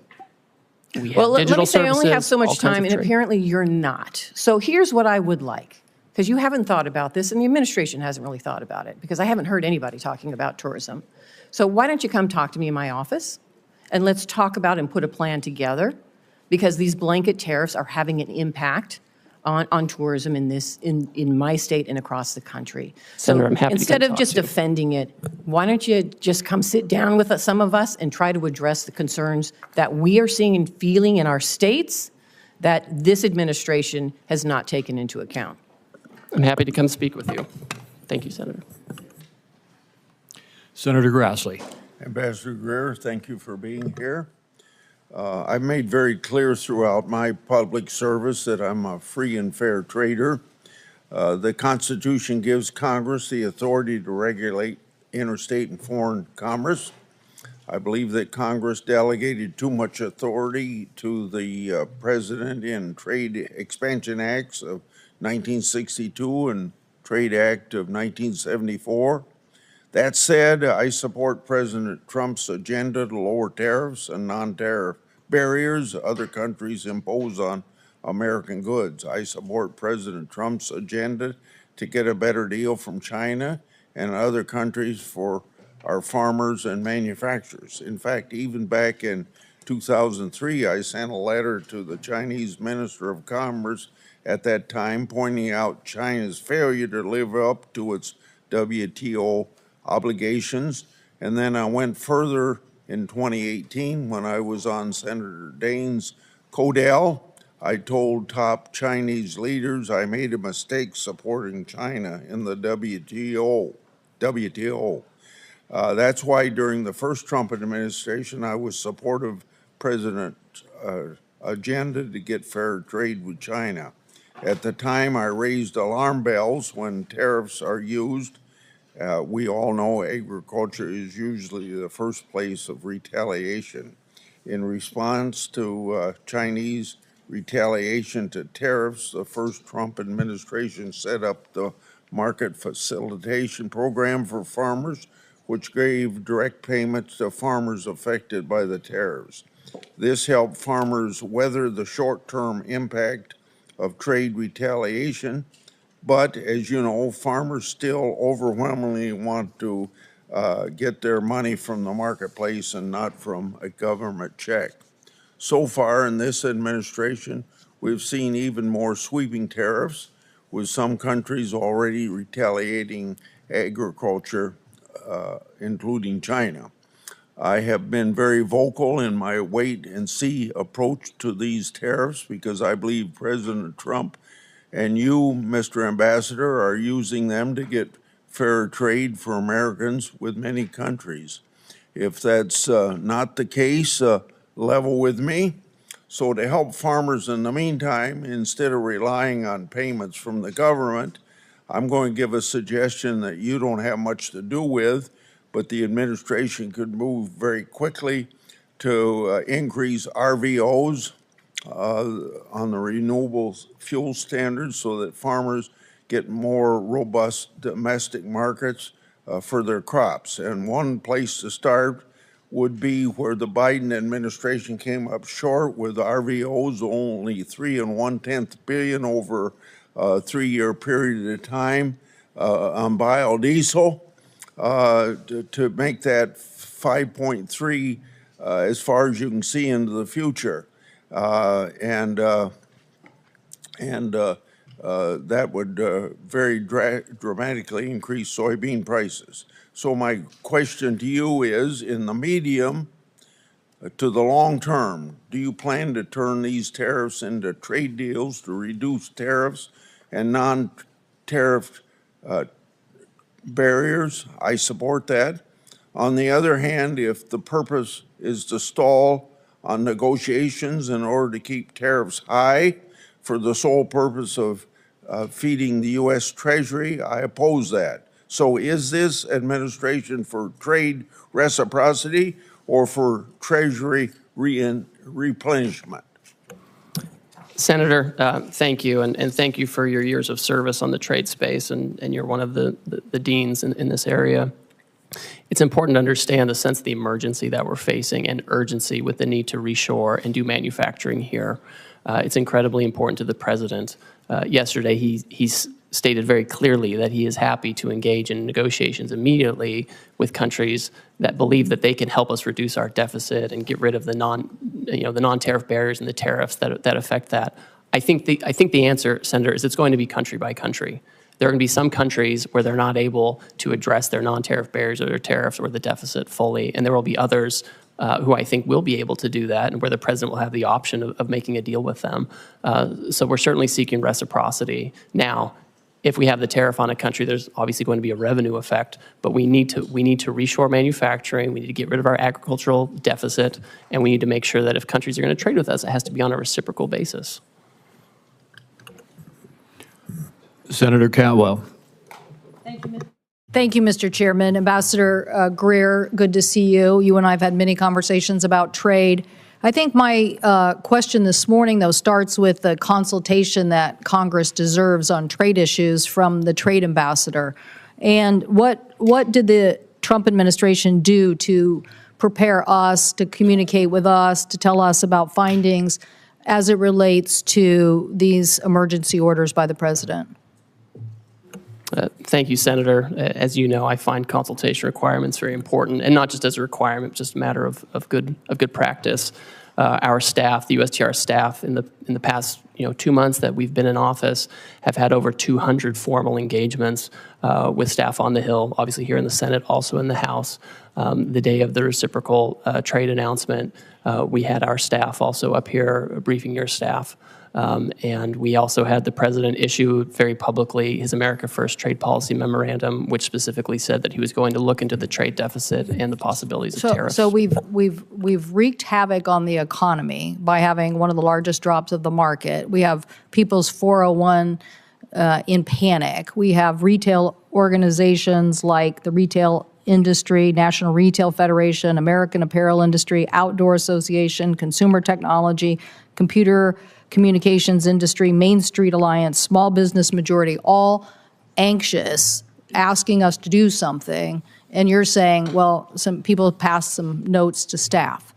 well, let digital me say I only have services, so all much kinds time, of and trade. apparently you're not. So here's what I would like, because you haven't thought about this, and the administration hasn't really thought about it, because I haven't heard anybody talking about tourism. So why don't you come talk to me in my office, and let's talk about and put a plan together, because these blanket tariffs are having an impact on tourism in my state and across the country. Senator, so I'm happy to instead come of talk just to you. defending it, why don't you just come sit down with some of us and try to address the concerns that we are seeing and feeling in our states that this administration has not taken into account? I'm happy to come speak with you. Thank you, Senator. Senator Grassley. Ambassador Greer, thank you for being here. I've made very clear throughout my public service that I'm a free and fair trader. The Constitution gives Congress the authority to regulate interstate and foreign commerce. I believe that Congress delegated too much authority to the President in Trade Expansion Acts of 1962 and Trade Act of 1974. That said, I support President Trump's agenda to lower tariffs and non-tariff barriers other countries impose on American goods. I support President Trump's agenda to get a better deal from China and other countries for our farmers and manufacturers. In fact, even back in 2003, I sent a letter to the Chinese Minister of Commerce at that time pointing out China's failure to live up to its WTO obligations. And then I went further in 2018 when I was on Senator Daines' CODEL. I told top Chinese leaders I made a mistake supporting China in the WTO. That's why during the first Trump administration, I was supportive of President's agenda to get fair trade with China. At the time, I raised alarm bells when tariffs are used. We all know agriculture is usually the first place of retaliation. In response to Chinese retaliation to tariffs, the first Trump administration set up the Market Facilitation Program for farmers, which gave direct payments to farmers affected by the tariffs. This helped farmers weather the short-term impact of trade retaliation, but as you know, farmers still overwhelmingly want to get their money from the marketplace and not from a government check. So far in this administration, we've seen even more sweeping tariffs, with some countries already retaliating agriculture, including China. I have been very vocal in my wait and see approach to these tariffs because I believe President Trump and you, Mr. Ambassador, are using them to get fair trade for Americans with many countries. If that's not the case, level with me. So to help farmers in the meantime, instead of relying on payments from the government, I'm going to give a suggestion that you don't have much to do with, but the administration could move very quickly to increase RVOs on the renewable fuel standards so that farmers get more robust domestic markets for their crops. And one place to start would be where the Biden administration came up short with RVOs, only 3 1/10 billion over a 3-year period of time on biodiesel. To make that 5.3 as far as you can see into the future. That would very dramatically increase soybean prices. So my question to you is, in the medium to the long term, do you plan to turn these tariffs into trade deals to reduce tariffs and non-tariff barriers? I support that. On the other hand, if the purpose is to stall on negotiations in order to keep tariffs high for the sole purpose of feeding the U.S. Treasury, I oppose that. So is this administration for trade reciprocity or for Treasury replenishment? Senator, thank you, and thank you for your years of service on the trade space, and you're one of the deans in this area. It's important to understand the sense of the emergency that we're facing and urgency with the need to reshore and do manufacturing here. It's incredibly important to the president. Yesterday, he stated very clearly that he is happy to engage in negotiations immediately with countries that believe that they can help us reduce our deficit and get rid of the non-tariff barriers and the tariffs that affect that. I think the answer, Senator, is it's going to be country by country. There are going to be some countries where they're not able to address their non-tariff barriers or their tariffs or the deficit fully, and there will be others who I think will be able to do that, and where the president will have the option of making a deal with them. So we're certainly seeking reciprocity. Now, if we have the tariff on a country, there's obviously going to be a revenue effect, but we need to reshore manufacturing, we need to get rid of our agricultural deficit, and we need to make sure that if countries are going to trade with us, it has to be on a reciprocal basis. Senator Cantwell. Thank you, Mr. Chairman. Ambassador Greer, good to see you. You and I have had many conversations about trade. I think my question this morning, though, starts with the consultation that Congress deserves on trade issues from the trade ambassador. And what did the Trump administration do to prepare us, to communicate with us, to tell us about findings as it relates to these emergency orders by the president? Thank you, Senator. As you know, I find consultation requirements very important, and not just as a requirement, just a matter of good practice. Our staff, the USTR staff, in the past 2 months that we've been in office, have had over 200 formal engagements with staff on the Hill, obviously here in the Senate, also in the House. The day of the reciprocal trade announcement, we had our staff also up here briefing your staff. And we also had the president issue very publicly his America First trade policy memorandum, which specifically said that he was going to look into the trade deficit and the possibilities of tariffs. So we've wreaked havoc on the economy by having one of the largest drops of the market. We have people's 401 in panic. We have retail organizations like the Retail Industry, National Retail Federation, American Apparel Industry, Outdoor Association, Consumer Technology, Computer Communications Industry, Main Street Alliance, Small Business Majority, all anxious, asking us to do something. And you're saying, well, some people passed some notes to staff.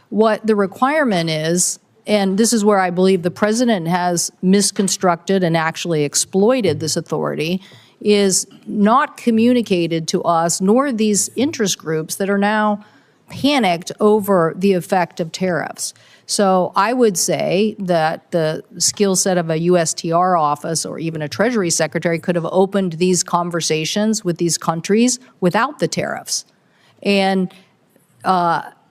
What the requirement is, and this is where I believe the president has misconstructed and actually exploited this authority, is not communicated to us, nor these interest groups that are now panicked over the effect of tariffs. So I would say that the skill set of a USTR office or even a Treasury Secretary could have opened these conversations with these countries without the tariffs and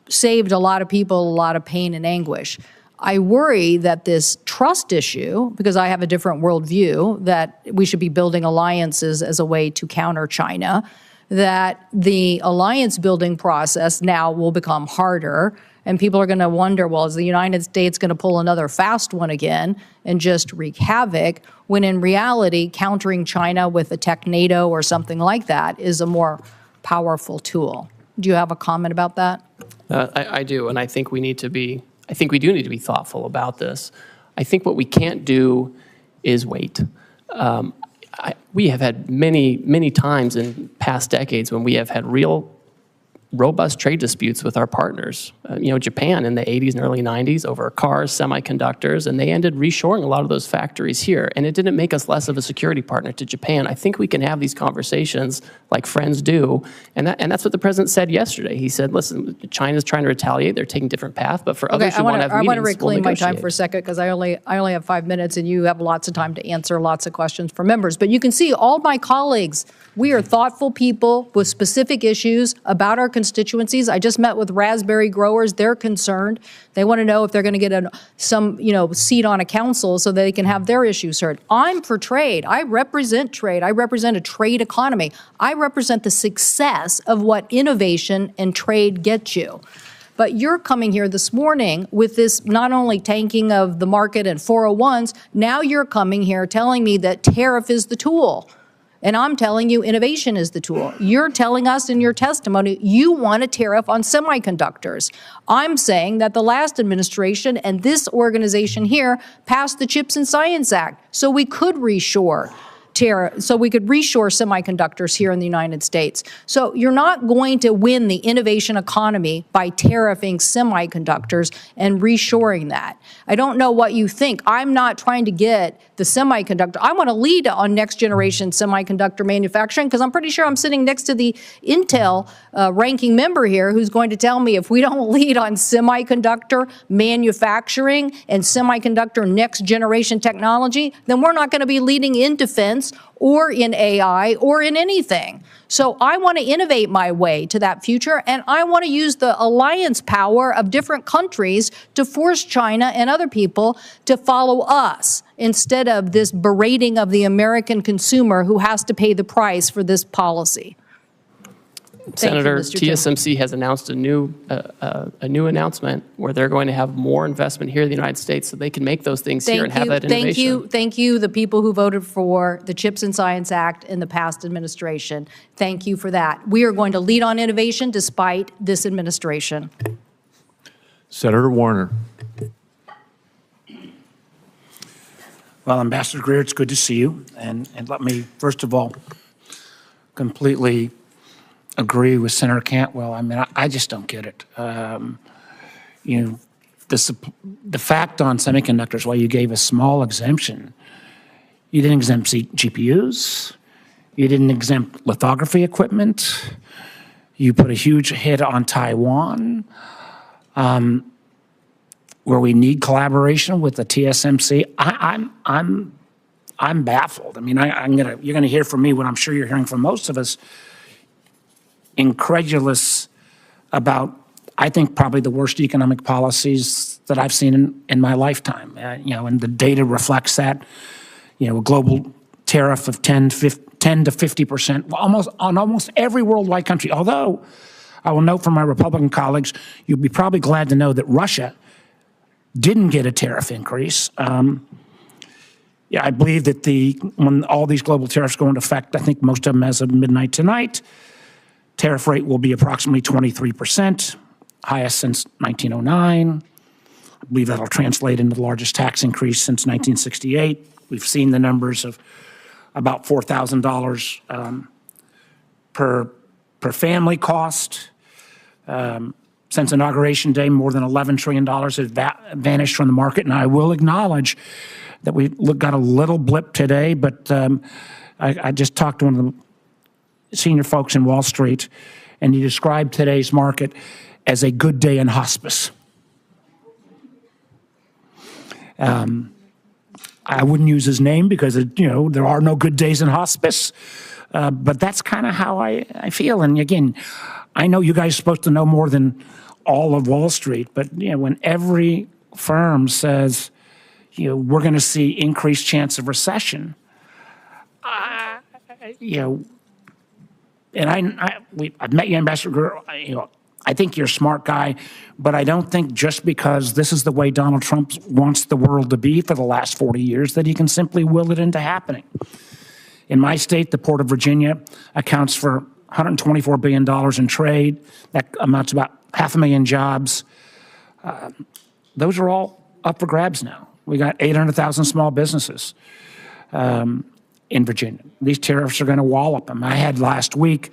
saved a lot of people a lot of pain and anguish. I worry that this trust issue, because I have a different worldview, that we should be building alliances as a way to counter China, that the alliance building process now will become harder, and people are going to wonder, well, is the United States going to pull another fast one again and just wreak havoc, when in reality, countering China with a tech NATO or something like that is a more powerful tool. Do you have a comment about that? I do, and I think we need to be we do need to be thoughtful about this. I think what we can't do is wait. We have had many times in past decades when we have had real robust trade disputes with our partners. Japan in the 80s and early 90s over cars, semiconductors, and they ended reshoring a lot of those factories here. And it didn't make us less of a security partner to Japan. I think we can have these conversations like friends do. And that's what the president said yesterday. He said, listen, China's trying to retaliate. They're taking a different path. But for others who want to have meetings, I want to reclaim we'll my time for a second because I only have 5 minutes and you have lots of time to answer lots of questions for members. But you can see all my colleagues, we are thoughtful people with specific issues about our constituencies. I just met with raspberry growers. They're concerned. They want to know if they're going to get some seat on a council so they can have their issues heard. I'm for trade. I represent trade. I represent a trade economy. I represent the success of what innovation and trade get you. But you're coming here this morning with this not only tanking of the market and 401s, now you're coming here telling me that tariff is the tool. And I'm telling you innovation is the tool. You're telling us in your testimony you want a tariff on semiconductors. I'm saying that the last administration and this organization here passed the Chips and Science Act so we could reshore semiconductors here in the United States. So you're not going to win the innovation economy by tariffing semiconductors and reshoring that. I don't know what you think. I'm not trying to get the semiconductor. I want to lead on next generation semiconductor manufacturing because I'm pretty sure I'm sitting next to the Intel ranking member here who's going to tell me if we don't lead on semiconductor manufacturing and semiconductor next generation technology, then we're not going to be leading in defense or in AI or in anything. So I want to innovate my way to that future, and I want to use the alliance power of different countries to force China and other people to follow us instead of this berating of the American consumer who has to pay the price for this policy. Senator, TSMC has announced a new announcement where they're going to have more investment here in the United States so they can make those things here and have that innovation. Thank you, the people who voted for the Chips and Science Act in the past administration. Thank you for that. We are going to lead on innovation despite this administration. Senator Warner. Well, Ambassador Greer, it's good to see you. And let me, first of all, completely agree with Senator Cantwell. I mean, I just don't get it. The fact on semiconductors, while you gave a small exemption, you didn't exempt GPUs, you didn't exempt lithography equipment, you put a huge hit on Taiwan, where we need collaboration with the TSMC. I'm baffled. I mean, you're gonna hear from me what I'm sure you're hearing from most of us, incredulous about, I think, probably the worst economic policies that I've seen in my lifetime. And the data reflects that. A global tariff of 10 to 50%, on almost every worldwide country. Although, I will note from my Republican colleagues, you'll be probably glad to know that Russia didn't get a tariff increase. I believe that when all these global tariffs go into effect, I think most of them as of midnight tonight, tariff rate will be approximately 23%, highest since 1909. I believe that'll translate into the largest tax increase since 1968. We've seen the numbers of about $4,000 per family cost. Since Inauguration Day, more than $11 trillion has vanished from the market, and I will acknowledge that we got a little blip today, but I just talked to one of the senior folks in Wall Street, and he described today's market as a good day in hospice. I wouldn't use his name because, there are no good days in hospice, but that's kind of how I feel. And again, I know you guys are supposed to know more than all of Wall Street, but when every firm says, we're going to see increased chance of recession, and I've met you, Ambassador Greer. I think you're a smart guy, but I don't think just because this is the way Donald Trump wants the world to be for the last 40 years that he can simply will it into happening. In my state, the Port of Virginia accounts for $124 billion in trade. That amounts to about 500,000 jobs. Those are all up for grabs now. We got 800,000 small businesses in Virginia. These tariffs are going to wallop them. I had last week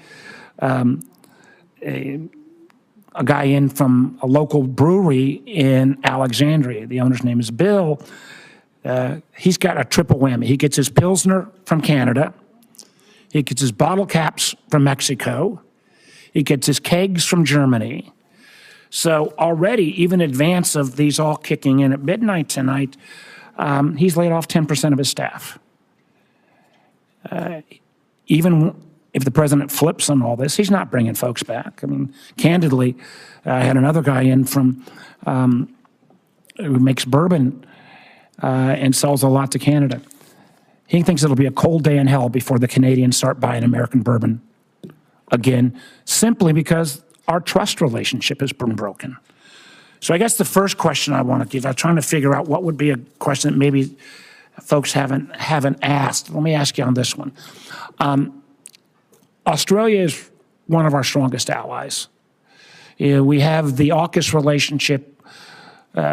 a guy in from a local brewery in Alexandria. The owner's name is Bill. He's got a triple whammy. He gets his Pilsner from Canada. He gets his bottle caps from Mexico. He gets his kegs from Germany. So already, even in advance of these all kicking in at midnight tonight, he's laid off 10% of his staff. Even if the president flips on all this, he's not bringing folks back. I mean, candidly, I had another guy in from who makes bourbon and sells a lot to Canada. He thinks it'll be a cold day in hell before the Canadians start buying American bourbon again, simply because our trust relationship has been broken. So I guess the first question I want to give, I'm trying to figure out what would be a question that maybe folks haven't asked. Let me ask you on this one. Australia is one of our strongest allies. We have the AUKUS relationship,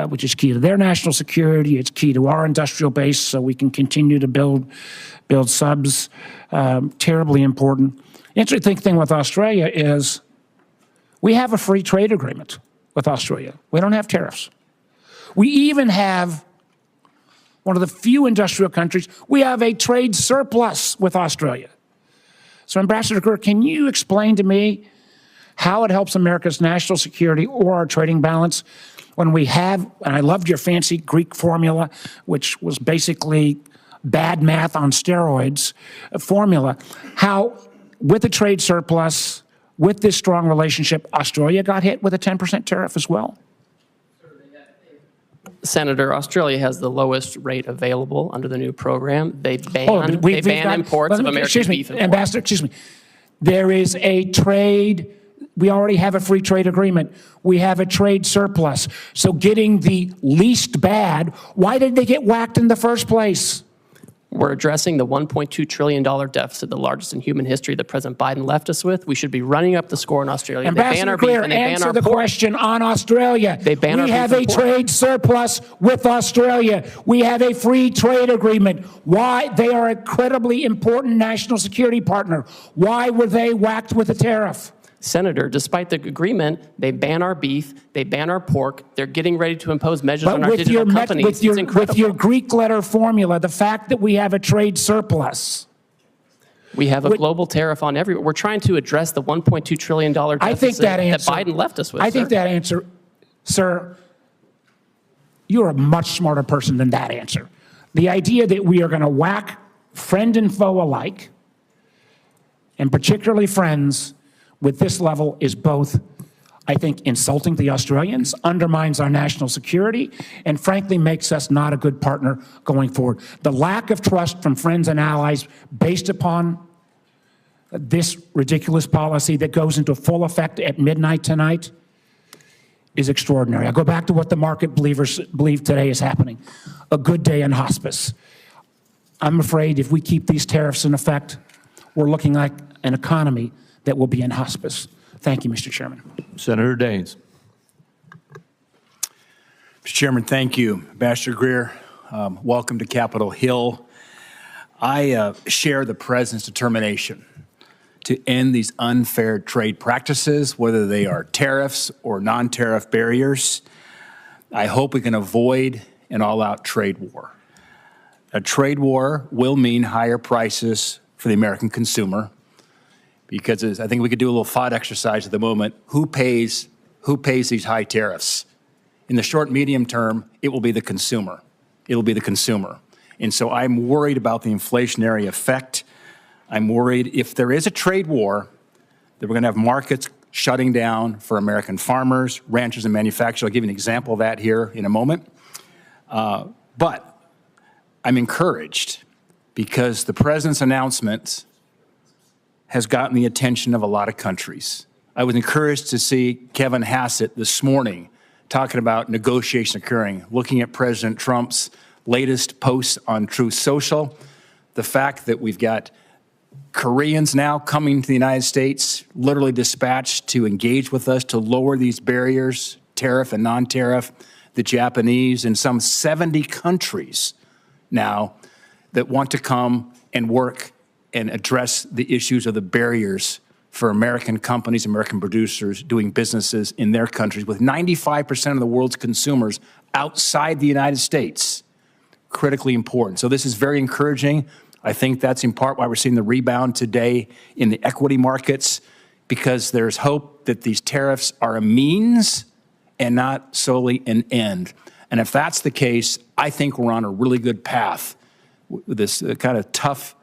which is key to their national security. It's key to our industrial base, so we can continue to build subs. Terribly important. Interesting thing with Australia is we have a free trade agreement with Australia. We don't have tariffs. We even have one of the few industrial countries, we have a trade surplus with Australia. So Ambassador Greer, can you explain to me how it helps America's national security or our trading balance when we have, and I loved your fancy Greek formula, which was basically bad math on steroids formula, how with a trade surplus, with this strong relationship, Australia got hit with a 10% tariff as well? Senator, Australia has the lowest rate available under the new program. They ban imports of American beef. Ambassador, excuse me. There is a trade. We already have a free trade agreement. We have a trade surplus. So getting the least bad, why did they get whacked in the first place? We're addressing the $1.2 trillion deficit, the largest in human history that President Biden left us with. We should be running up the score in Australia. Ambassador Greer, answer the question on Australia. They ban our beef. We have a trade surplus with Australia. We have a free trade agreement. Why? They are a incredibly important national security partner. Why were they whacked with a tariff? Senator, despite the agreement, they ban our beef, they ban our pork, they're getting ready to impose measures on our digital companies. It's incredible. With your Greek letter formula, the fact that we have a trade surplus. We have a global tariff on everyone. We're trying to address the $1.2 trillion deficit that Biden left us with. I think that answer, sir, you're a much smarter person than that answer. The idea that we are going to whack friend and foe alike, and particularly friends, with this level is both I think insulting the Australians, undermines our national security, and frankly makes us not a good partner going forward. The lack of trust from friends and allies based upon this ridiculous policy that goes into full effect at midnight tonight is extraordinary. I go back to what the market believers believe today is happening. A good day in hospice. I'm afraid if we keep these tariffs in effect, we're looking like an economy that will be in hospice. Thank you, Mr. Chairman. Senator Daines. Mr. Chairman, thank you. Ambassador Greer, welcome to Capitol Hill. I share the President's determination to end these unfair trade practices, whether they are tariffs or non-tariff barriers. I hope we can avoid an all-out trade war. A trade war will mean higher prices for the American consumer, because I think we could do a little thought exercise at the moment. Who pays these high tariffs? In the short, medium term, it will be the consumer. It will be the consumer. And so I'm worried about the inflationary effect. I'm worried if there is a trade war, that we're going to have markets shutting down for American farmers, ranchers, and manufacturers. I'll give you an example of that here in a moment. But I'm encouraged because the President's announcement has gotten the attention of a lot of countries. I was encouraged to see Kevin Hassett this morning talking about negotiation occurring, looking at President Trump's latest posts on Truth Social, the fact that we've got Koreans now coming to the United States, literally dispatched to engage with us to lower these barriers, tariff and non-tariff, the Japanese, and some 70 countries now that want to come and work and address the issues of the barriers for American companies, American producers doing businesses in their countries with 95% of the world's consumers outside the United States. Critically important. So this is very encouraging. I think that's in part why we're seeing the rebound today in the equity markets, because there's hope that these tariffs are a means and not solely an end. And if that's the case, I think we're on a really good path with this kind of tough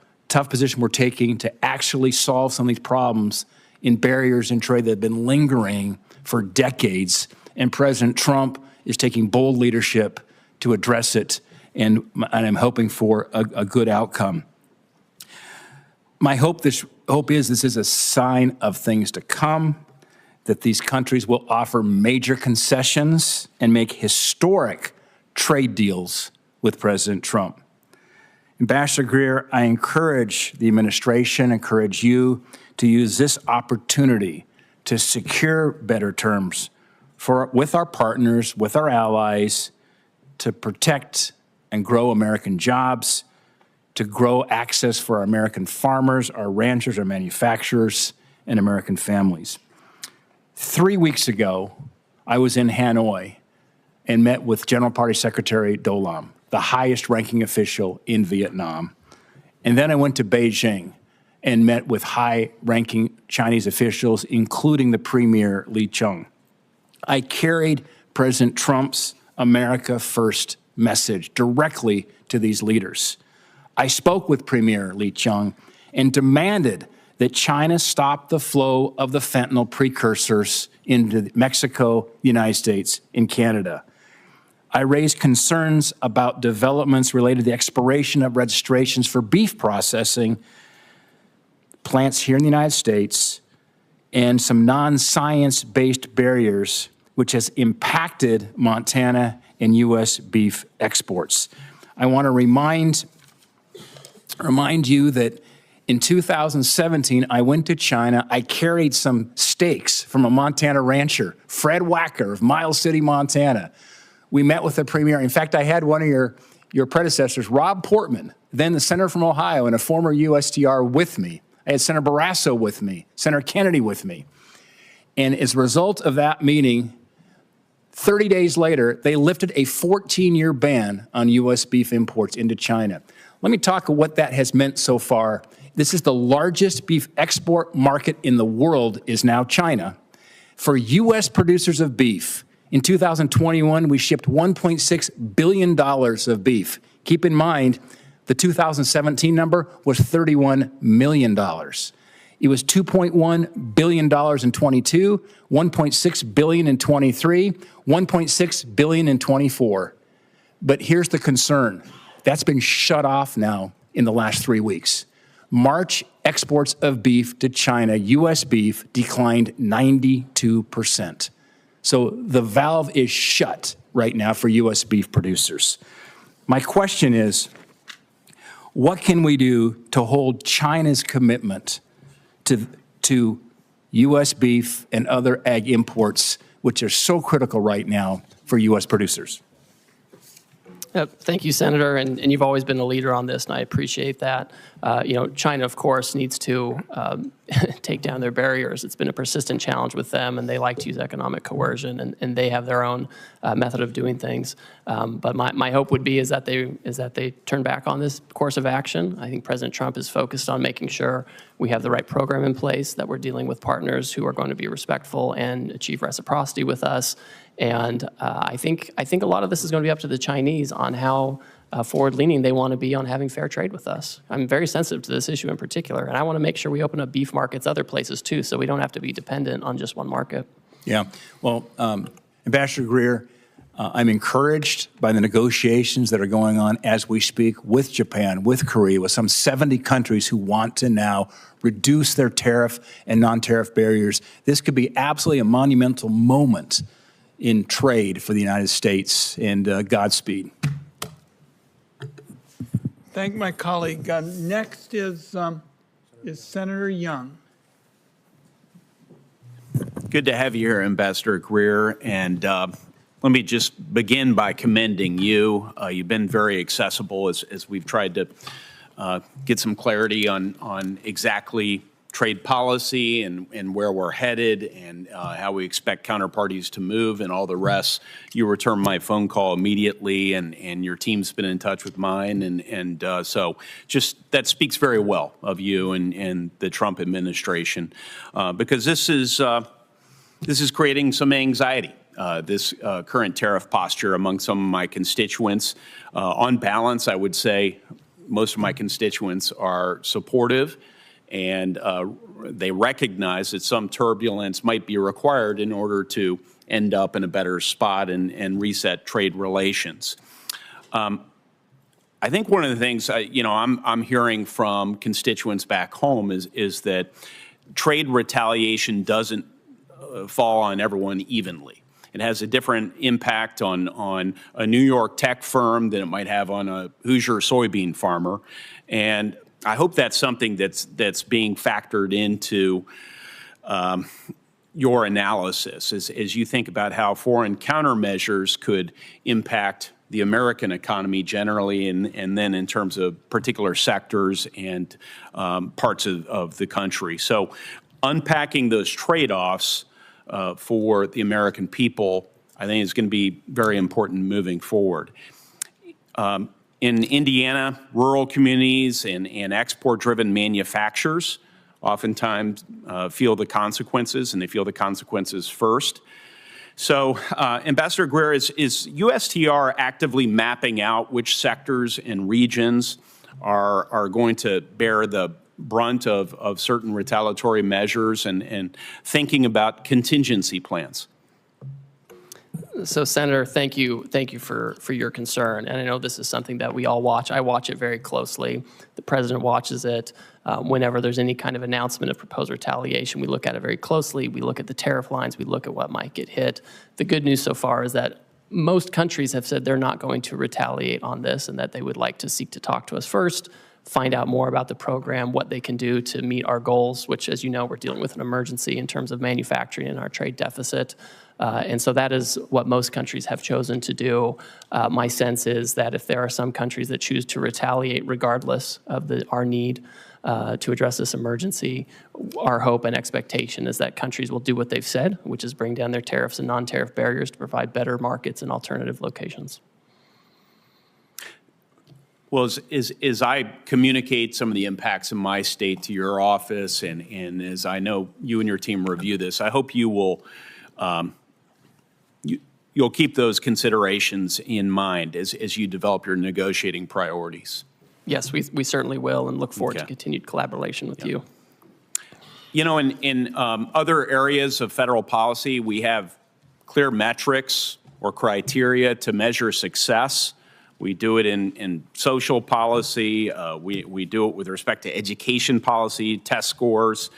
position we're taking to actually solve some of these problems in barriers in trade that have been lingering for decades. And President Trump is taking bold leadership to address it, and I'm hoping for a good outcome. My hope is this is a sign of things to come, that these countries will offer major concessions and make historic trade deals with President Trump. Ambassador Greer, I encourage the administration, encourage you to use this opportunity to secure better terms with our partners, with our allies, to protect and grow American jobs, to grow access for our American farmers, our ranchers, our manufacturers, and American families. 3 weeks ago, I was in Hanoi and met with General Party Secretary Do Lam, the highest ranking official in Vietnam. And then I went to Beijing and met with high ranking Chinese officials, including the Premier Li Qiang. I carried President Trump's America First message directly to these leaders. I spoke with Premier Li Qiang and demanded that China stop the flow of the fentanyl precursors into Mexico, the United States, and Canada. I raised concerns about developments related to the expiration of registrations for beef processing plants here in the United States and some non-science-based barriers which has impacted Montana and U.S. beef exports. I want to remind you that in 2017, I went to China. I carried some steaks from a Montana rancher, Fred Wacker of Miles City, Montana. We met with the premier. In fact, I had one of your predecessors, Rob Portman, then the senator from Ohio and a former USTR with me. I had Senator Barrasso with me, Senator Kennedy with me. And as a result of that meeting, 30 days later, they lifted a 14-year ban on U.S. beef imports into China. Let me talk about what that has meant so far. This is the largest beef export market in the world, is now China. For U.S. producers of beef, in 2021, we shipped $1.6 billion of beef. Keep in mind, the 2017 number was $31 million. It was $2.1 billion in 22, $1.6 billion in 23, $1.6 billion in 24. But here's the concern. That's been shut off now in the last 3 weeks. March exports of beef to China, U.S. beef, declined 92%. So the valve is shut right now for U.S. beef producers. My question is, what can we do to hold China's commitment to U.S. beef and other ag imports, which are so critical right now for U.S. producers? Thank you, Senator, and you've always been a leader on this, and I appreciate that. China, of course, needs to take down their barriers. It's been a persistent challenge with them, and they like to use economic coercion, and they have their own method of doing things. But my hope would be is that they turn back on this course of action. I think President Trump is focused on making sure we have the right program in place, that we're dealing with partners who are going to be respectful and achieve reciprocity with us. And I think a lot of this is going to be up to the Chinese on how forward-leaning they want to be on having fair trade with us. I'm very sensitive to this issue in particular, and I want to make sure we open up beef markets other places too, so we don't have to be dependent on just one market. Yeah. Well, Ambassador Greer, I'm encouraged by the negotiations that are going on as we speak with Japan, with Korea, with some 70 countries who want to now reduce their tariff and non-tariff barriers. This could be absolutely a monumental moment in trade for the United States, and Godspeed. Thank my colleague. Next is Senator Young. Good to have you here, Ambassador Greer, and let me just begin by commending you. You've been very accessible as we've tried to get some clarity on exactly trade policy and where we're headed and how we expect counterparties to move and all the rest. You returned my phone call immediately, and your team's been in touch with mine, and so just that speaks very well of you and the Trump administration, because this is creating some anxiety. This current tariff posture among some of my constituents. On balance, I would say most of my constituents are supportive, and they recognize that some turbulence might be required in order to end up in a better spot and reset trade relations. I think one of the things I'm hearing from constituents back home is that trade retaliation doesn't fall on everyone evenly. It has a different impact on a New York tech firm than it might have on a Hoosier soybean farmer, and I hope that's something that's being factored into your analysis as you think about how foreign countermeasures could impact the American economy generally, and then in terms of particular sectors and parts of the country. So unpacking those trade-offs for the American people, I think is going to be very important moving forward. In Indiana, rural communities and export-driven manufacturers oftentimes feel the consequences, and they feel the consequences first. So, Ambassador Greer, is USTR actively mapping out which sectors and regions are going to bear the brunt of certain retaliatory measures and thinking about contingency plans? So, Senator, thank you for your concern. And I know this is something that we all watch. I watch it very closely. The President watches it. Whenever there's any kind of announcement of proposed retaliation, we look at it very closely. We look at the tariff lines. We look at what might get hit. The good news so far is that most countries have said they're not going to retaliate on this and that they would like to seek to talk to us first, find out more about the program, what they can do to meet our goals, which, as you know, we're dealing with an emergency in terms of manufacturing and our trade deficit. And so that is what most countries have chosen to do. My sense is that if there are some countries that choose to retaliate regardless of our need to address this emergency, our hope and expectation is that countries will do what they've said, which is bring down their tariffs and non-tariff barriers to provide better markets and alternative locations. Well, as I communicate some of the impacts in my state to your office, and as I know you and your team review this, I hope you will you'll keep those considerations in mind as you develop your negotiating priorities. Yes, we certainly will, and look forward to continued collaboration with you. You know, in other areas of federal policy, we have clear metrics or criteria to measure success. We do it in social policy. We do it with respect to education policy, test scores.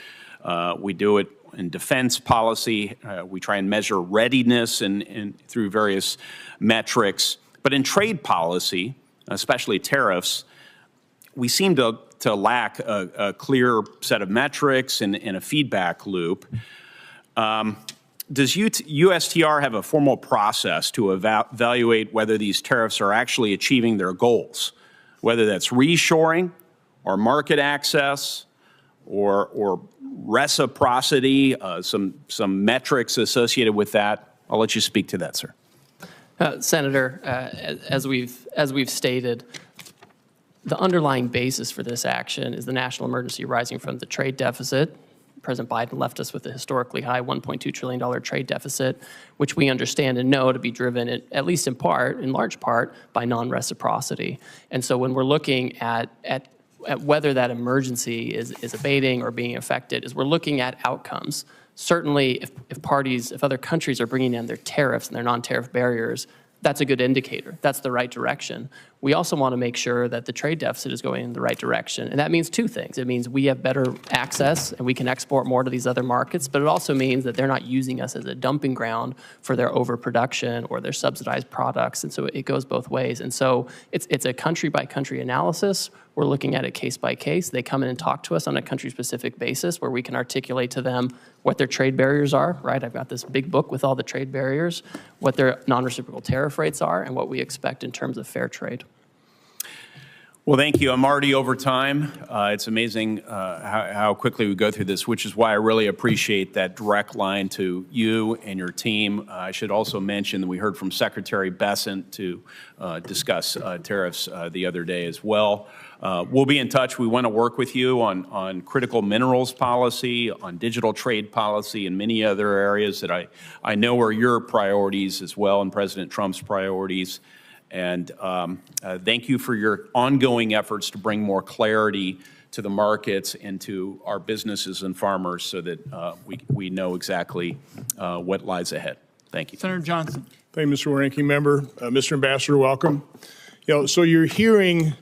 We do it in defense policy. We try and measure readiness through various metrics. But in trade policy, especially tariffs, we seem to lack a clear set of metrics and a feedback loop. Does USTR have a formal process to evaluate whether these tariffs are actually achieving their goals, whether that's reshoring or market access or reciprocity, some metrics associated with that? I'll let you speak to that, sir. Senator, as we've stated, the underlying basis for this action is the national emergency arising from the trade deficit. President Biden left us with a historically high $1.2 trillion trade deficit, which we understand and know to be driven, at least in part, in large part, by non-reciprocity. And so when we're looking at whether that emergency is abating or being affected, is we're looking at outcomes. Certainly, if other countries are bringing in their tariffs and their non-tariff barriers, that's a good indicator. That's the right direction. We also want to make sure that the trade deficit is going in the right direction. And that means two things. It means we have better access and we can export more to these other markets, but it also means that they're not using us as a dumping ground for their overproduction or their subsidized products. And so it goes both ways. And so it's a country-by-country analysis. We're looking at it case by case. They come in and talk to us on a country-specific basis where we can articulate to them what their trade barriers are, right? I've got this big book with all the trade barriers, what their non-reciprocal tariff rates are, and what we expect in terms of fair trade. Well, thank you. I'm already over time. It's amazing how quickly we go through this, which is why I really appreciate that direct line to you and your team. I should also mention that we heard from Secretary Bessent to discuss tariffs the other day as well. We'll be in touch. We want to work with you on critical minerals policy, on digital trade policy, and many other areas that I know are your priorities as well and President Trump's priorities. And thank you for your ongoing efforts to bring more clarity to the markets and to our businesses and farmers so that we know exactly what lies ahead. Thank you. Senator Johnson. Thank you, Mr. Ranking Member. Mr. Ambassador, welcome. So you're hearing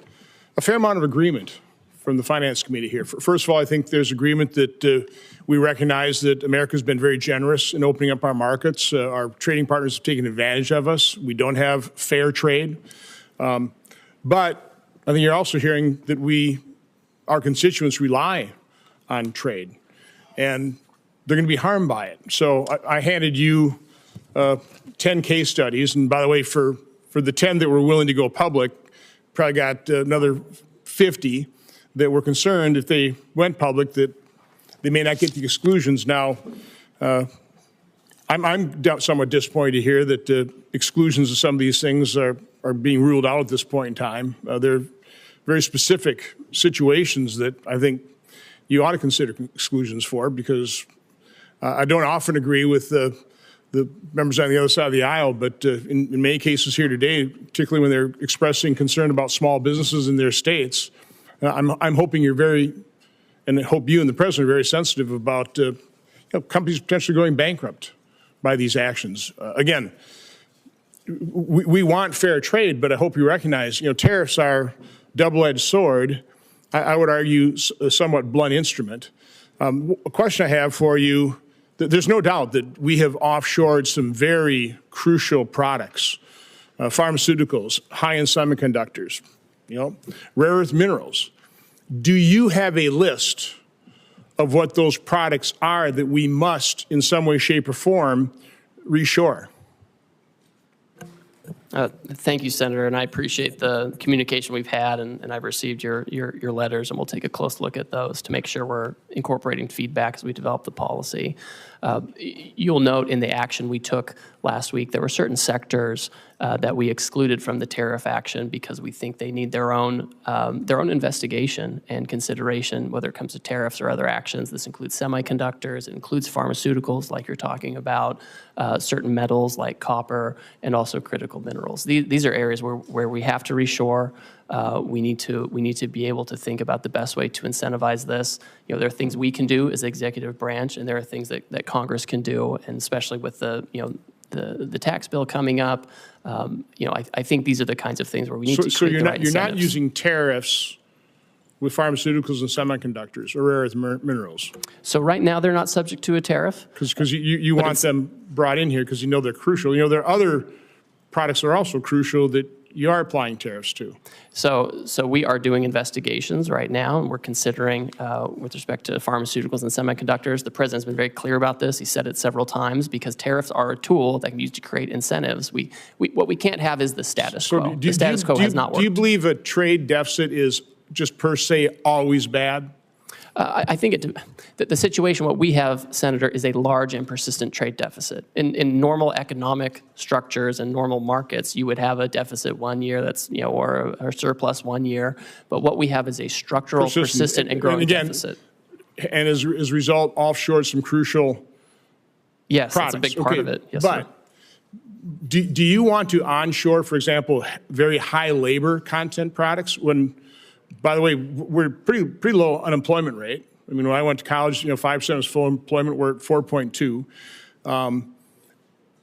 a fair amount of agreement from the Finance Committee here. First of all, I think there's agreement that we recognize that America's been very generous in opening up our markets. Our trading partners have taken advantage of us. We don't have fair trade. But I think you're also hearing that our constituents rely on trade, and they're going to be harmed by it. So I handed you 10 case studies, and by the way, for the 10 that were willing to go public, probably got another 50 that were concerned if they went public that they may not get the exclusions. Now, I'm somewhat disappointed to hear that exclusions of some of these things are being ruled out at this point in time. They're very specific situations that I think you ought to consider exclusions for, because I don't often agree with the members on the other side of the aisle, but in many cases here today, particularly when they're expressing concern about small businesses in their states, I'm hoping you're very, and I hope you and the President are very sensitive about companies potentially going bankrupt by these actions. Again, we want fair trade, but I hope you recognize, tariffs are double-edged sword. I would argue a somewhat blunt instrument. A question I have for you: there's no doubt that we have offshored some very crucial products, pharmaceuticals, high-end semiconductors, rare earth minerals. Do you have a list of what those products are that we must, in some way, shape, or form, reshore? Thank you, Senator, and I appreciate the communication we've had, and I've received your letters, and we'll take a close look at those to make sure we're incorporating feedback as we develop the policy. You'll note in the action we took last week, there were certain sectors that we excluded from the tariff action because we think they need their own investigation and consideration, whether it comes to tariffs or other actions. This includes semiconductors, it includes pharmaceuticals, like you're talking about, certain metals like copper and also critical minerals. These are areas where we have to reshore. We need to be able to think about the best way to incentivize this. There are things we can do as the executive branch, and there are things that Congress can do, and especially with the tax bill coming up. I think these are the kinds of things where we need to create the right you're not incentives. using tariffs with pharmaceuticals and semiconductors or rare earth minerals? So right now, they're not subject to a tariff. Because you want them brought in here because they're crucial. There are other products that are also crucial that you are applying tariffs to. So we are doing investigations right now, and we're considering, with respect to pharmaceuticals and semiconductors, the president's been very clear about this. He said it several times, because tariffs are a tool that can be used to create incentives. What we can't have is the status quo. The status quo has not worked. Do you believe a trade deficit is just per se always bad? I think the situation, what we have, Senator, is a large and persistent trade deficit. In normal economic structures and normal markets, you would have a deficit one year or a surplus one year. But what we have is a structural, persistent and growing deficit. And as a result, offshore some crucial Yes, products. that's a big part of it. Yes, but sir. Do you want to onshore, for example, very high labor content products when, by the way, we're pretty low unemployment rate? I mean, when I went to college, 5% was full employment. We're at 4.2.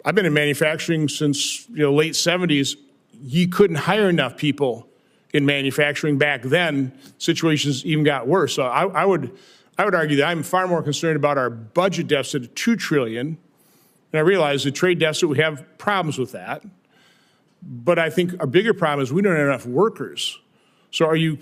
I've been in manufacturing since late 70s. You couldn't hire enough people in manufacturing back then. Situations even got worse. So I would argue that I'm far more concerned about our budget deficit of $2 trillion. And I realize the trade deficit, we have problems with that. But I think a bigger problem is we don't have enough workers. So are you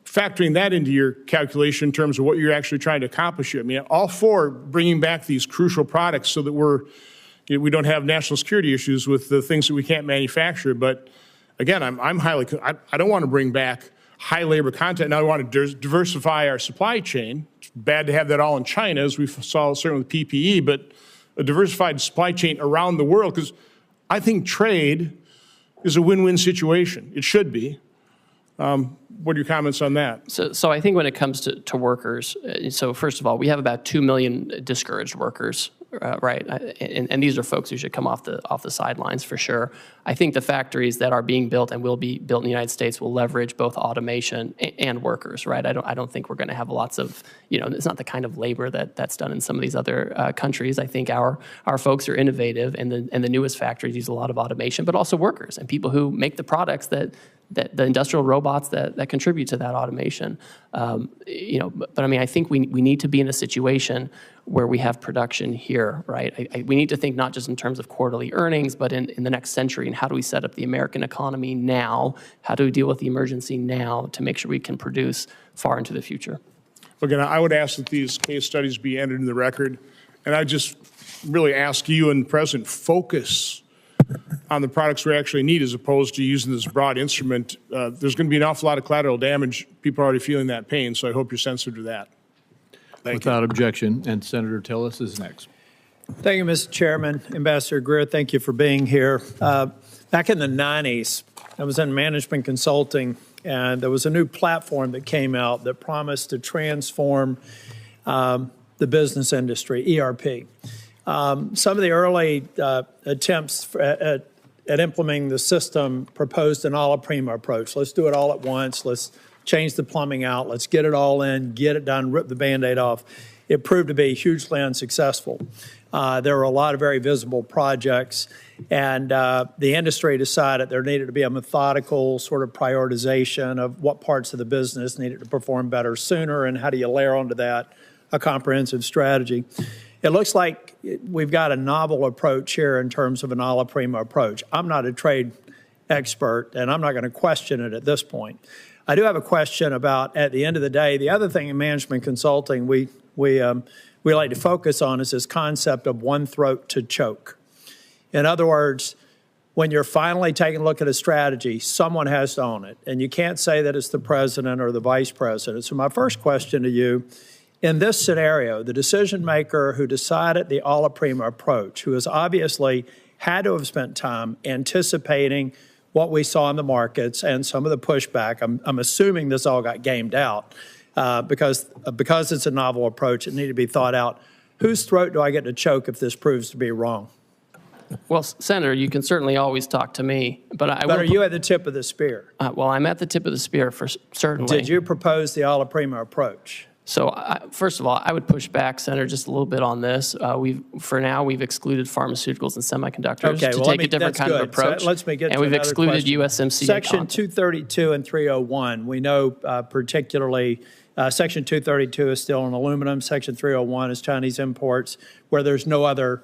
factoring that into your calculation in terms of what you're actually trying to accomplish here? I mean, all for bringing back these crucial products so that we don't have national security issues with the things that we can't manufacture. But again, I don't want to bring back high labor content. Now I want to diversify our supply chain. It's bad to have that all in China, as we saw certainly with PPE, but a diversified supply chain around the world, because I think trade is a win-win situation. It should be. What are your comments on that? So I think when it comes to workers, so first of all, we have about 2 million discouraged workers, right? And these are folks who should come off the sidelines for sure. I think the factories that are being built and will be built in the United States will leverage both automation and workers, right? I don't think we're going to have lots of, it's not the kind of labor that's done in some of these other countries. I think our folks are innovative, and the newest factories use a lot of automation, but also workers and people who make the products that the industrial robots that contribute to that automation. But I mean, I think we need to be in a situation where we have production here, right? We need to think not just in terms of quarterly earnings, but in the next century, and how do we set up the American economy now? How do we deal with the emergency now to make sure we can produce far into the future? Again, I would ask that these case studies be entered in the record, and I just really ask you and the President, focus on the products we actually need as opposed to using this broad instrument. There's going to be an awful lot of collateral damage. People are already feeling that pain, so I hope you're sensitive to that. Without objection. And Senator Tillis is next. Thank you, Mr. Chairman. Ambassador Greer, thank you for being here. Back in the 90s, I was in management consulting, and there was a new platform that came out that promised to transform the business industry, ERP. Some of the early attempts at implementing the system proposed an a la prima approach. Let's do it all at once. Let's change the plumbing out. Let's get it all in, get it done, rip the Band-Aid off. It proved to be hugely unsuccessful. There were a lot of very visible projects, and the industry decided there needed to be a methodical sort of prioritization of what parts of the business needed to perform better sooner, and how do you layer onto that a comprehensive strategy. It looks like we've got a novel approach here in terms of an a la prima approach. I'm not a trade expert, and I'm not going to question it at this point. I do have a question about, at the end of the day, the other thing in management consulting we like to focus on is this concept of one throat to choke. In other words, when you're finally taking a look at a strategy, someone has to own it, and you can't say that it's the president or the vice president. So my first question to you, in this scenario, the decision maker who decided the a la prima approach, who has obviously had to have spent time anticipating what we saw in the markets and some of the pushback, I'm assuming this all got gamed out because it's a novel approach, it needed to be thought out. Whose throat do I get to choke if this proves to be wrong? Well, Senator, you can certainly always talk to me, but I But will. are you at the tip of the spear? Well, I'm at the tip of the spear for certainly. Did you propose the alla prima approach? So, first of all, I would push back, Senator, just a little bit on this. For now, we've excluded pharmaceuticals and semiconductors Okay, to well, take a different kind of approach. So let's get and to we've another excluded question. USMCA Section content. 232 and 301, we know particularly Section 232 is still on aluminum. Section 301 is Chinese imports where there's no other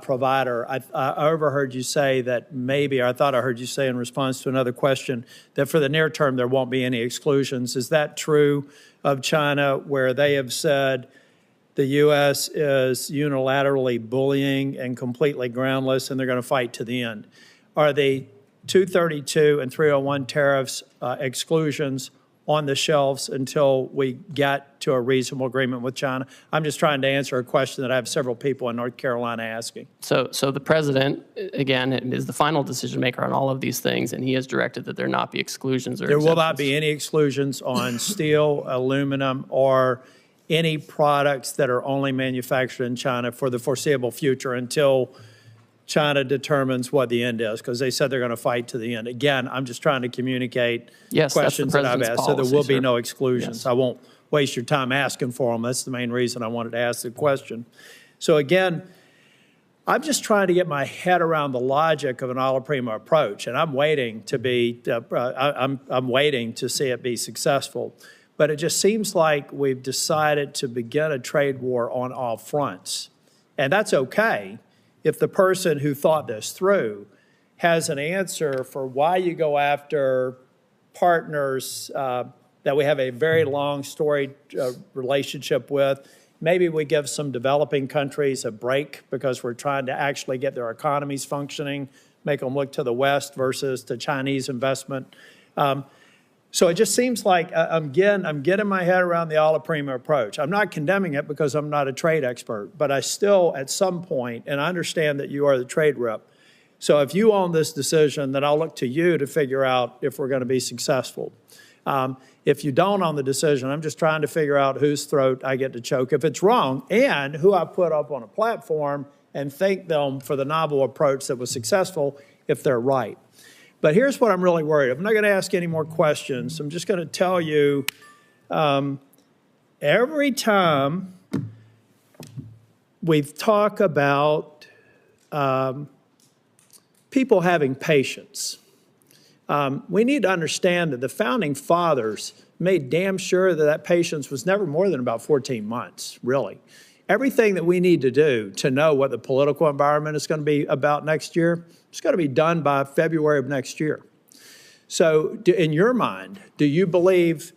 provider. I overheard you say that maybe, or I thought I heard you say in response to another question, that for the near term there won't be any exclusions. Is that true of China, where they have said the U.S. is unilaterally bullying and completely groundless and they're going to fight to the end? Are the 232 and 301 tariffs exclusions on the shelves until we get to a reasonable agreement with China? I'm just trying to answer a question that I have several people in North Carolina asking. So the president, again, is the final decision maker on all of these things, and he has directed that there not be exclusions or There will not exemptions. be any exclusions on steel, aluminum, or any products that are only manufactured in China for the foreseeable future until China determines what the end is, because they said they're going to fight to the end. Again, I'm just trying to communicate Yes, that's the questions that I've president's asked. So there will policy, be sir. no exclusions. Yes. I won't waste your time asking for them. That's the main reason I wanted to ask the question. So again, I'm just trying to get my head around the logic of an alla prima approach, and I'm waiting to be, I'm waiting to see it be successful. But it just seems like we've decided to begin a trade war on all fronts. And that's okay if the person who thought this through has an answer for why you go after partners that we have a very long storied relationship with. Maybe we give some developing countries a break because we're trying to actually get their economies functioning, make them look to the West versus to Chinese investment. So it just seems like, I'm getting my head around the alla prima approach. I'm not condemning it because I'm not a trade expert, but I still, at some point, and I understand that you are the trade rep, so if you own this decision, then I'll look to you to figure out if we're going to be successful. If you don't own the decision, I'm just trying to figure out whose throat I get to choke if it's wrong, and who I put up on a platform and thank them for the novel approach that was successful if they're right. But here's what I'm really worried. I'm not going to ask any more questions. I'm just going to tell you, every time we talk about people having patience, we need to understand that the founding fathers made damn sure that that patience was never more than about 14 months, really. Everything that we need to do to know what the political environment is going to be about next year, it's got to be done by February of next year. So in your mind, do you believe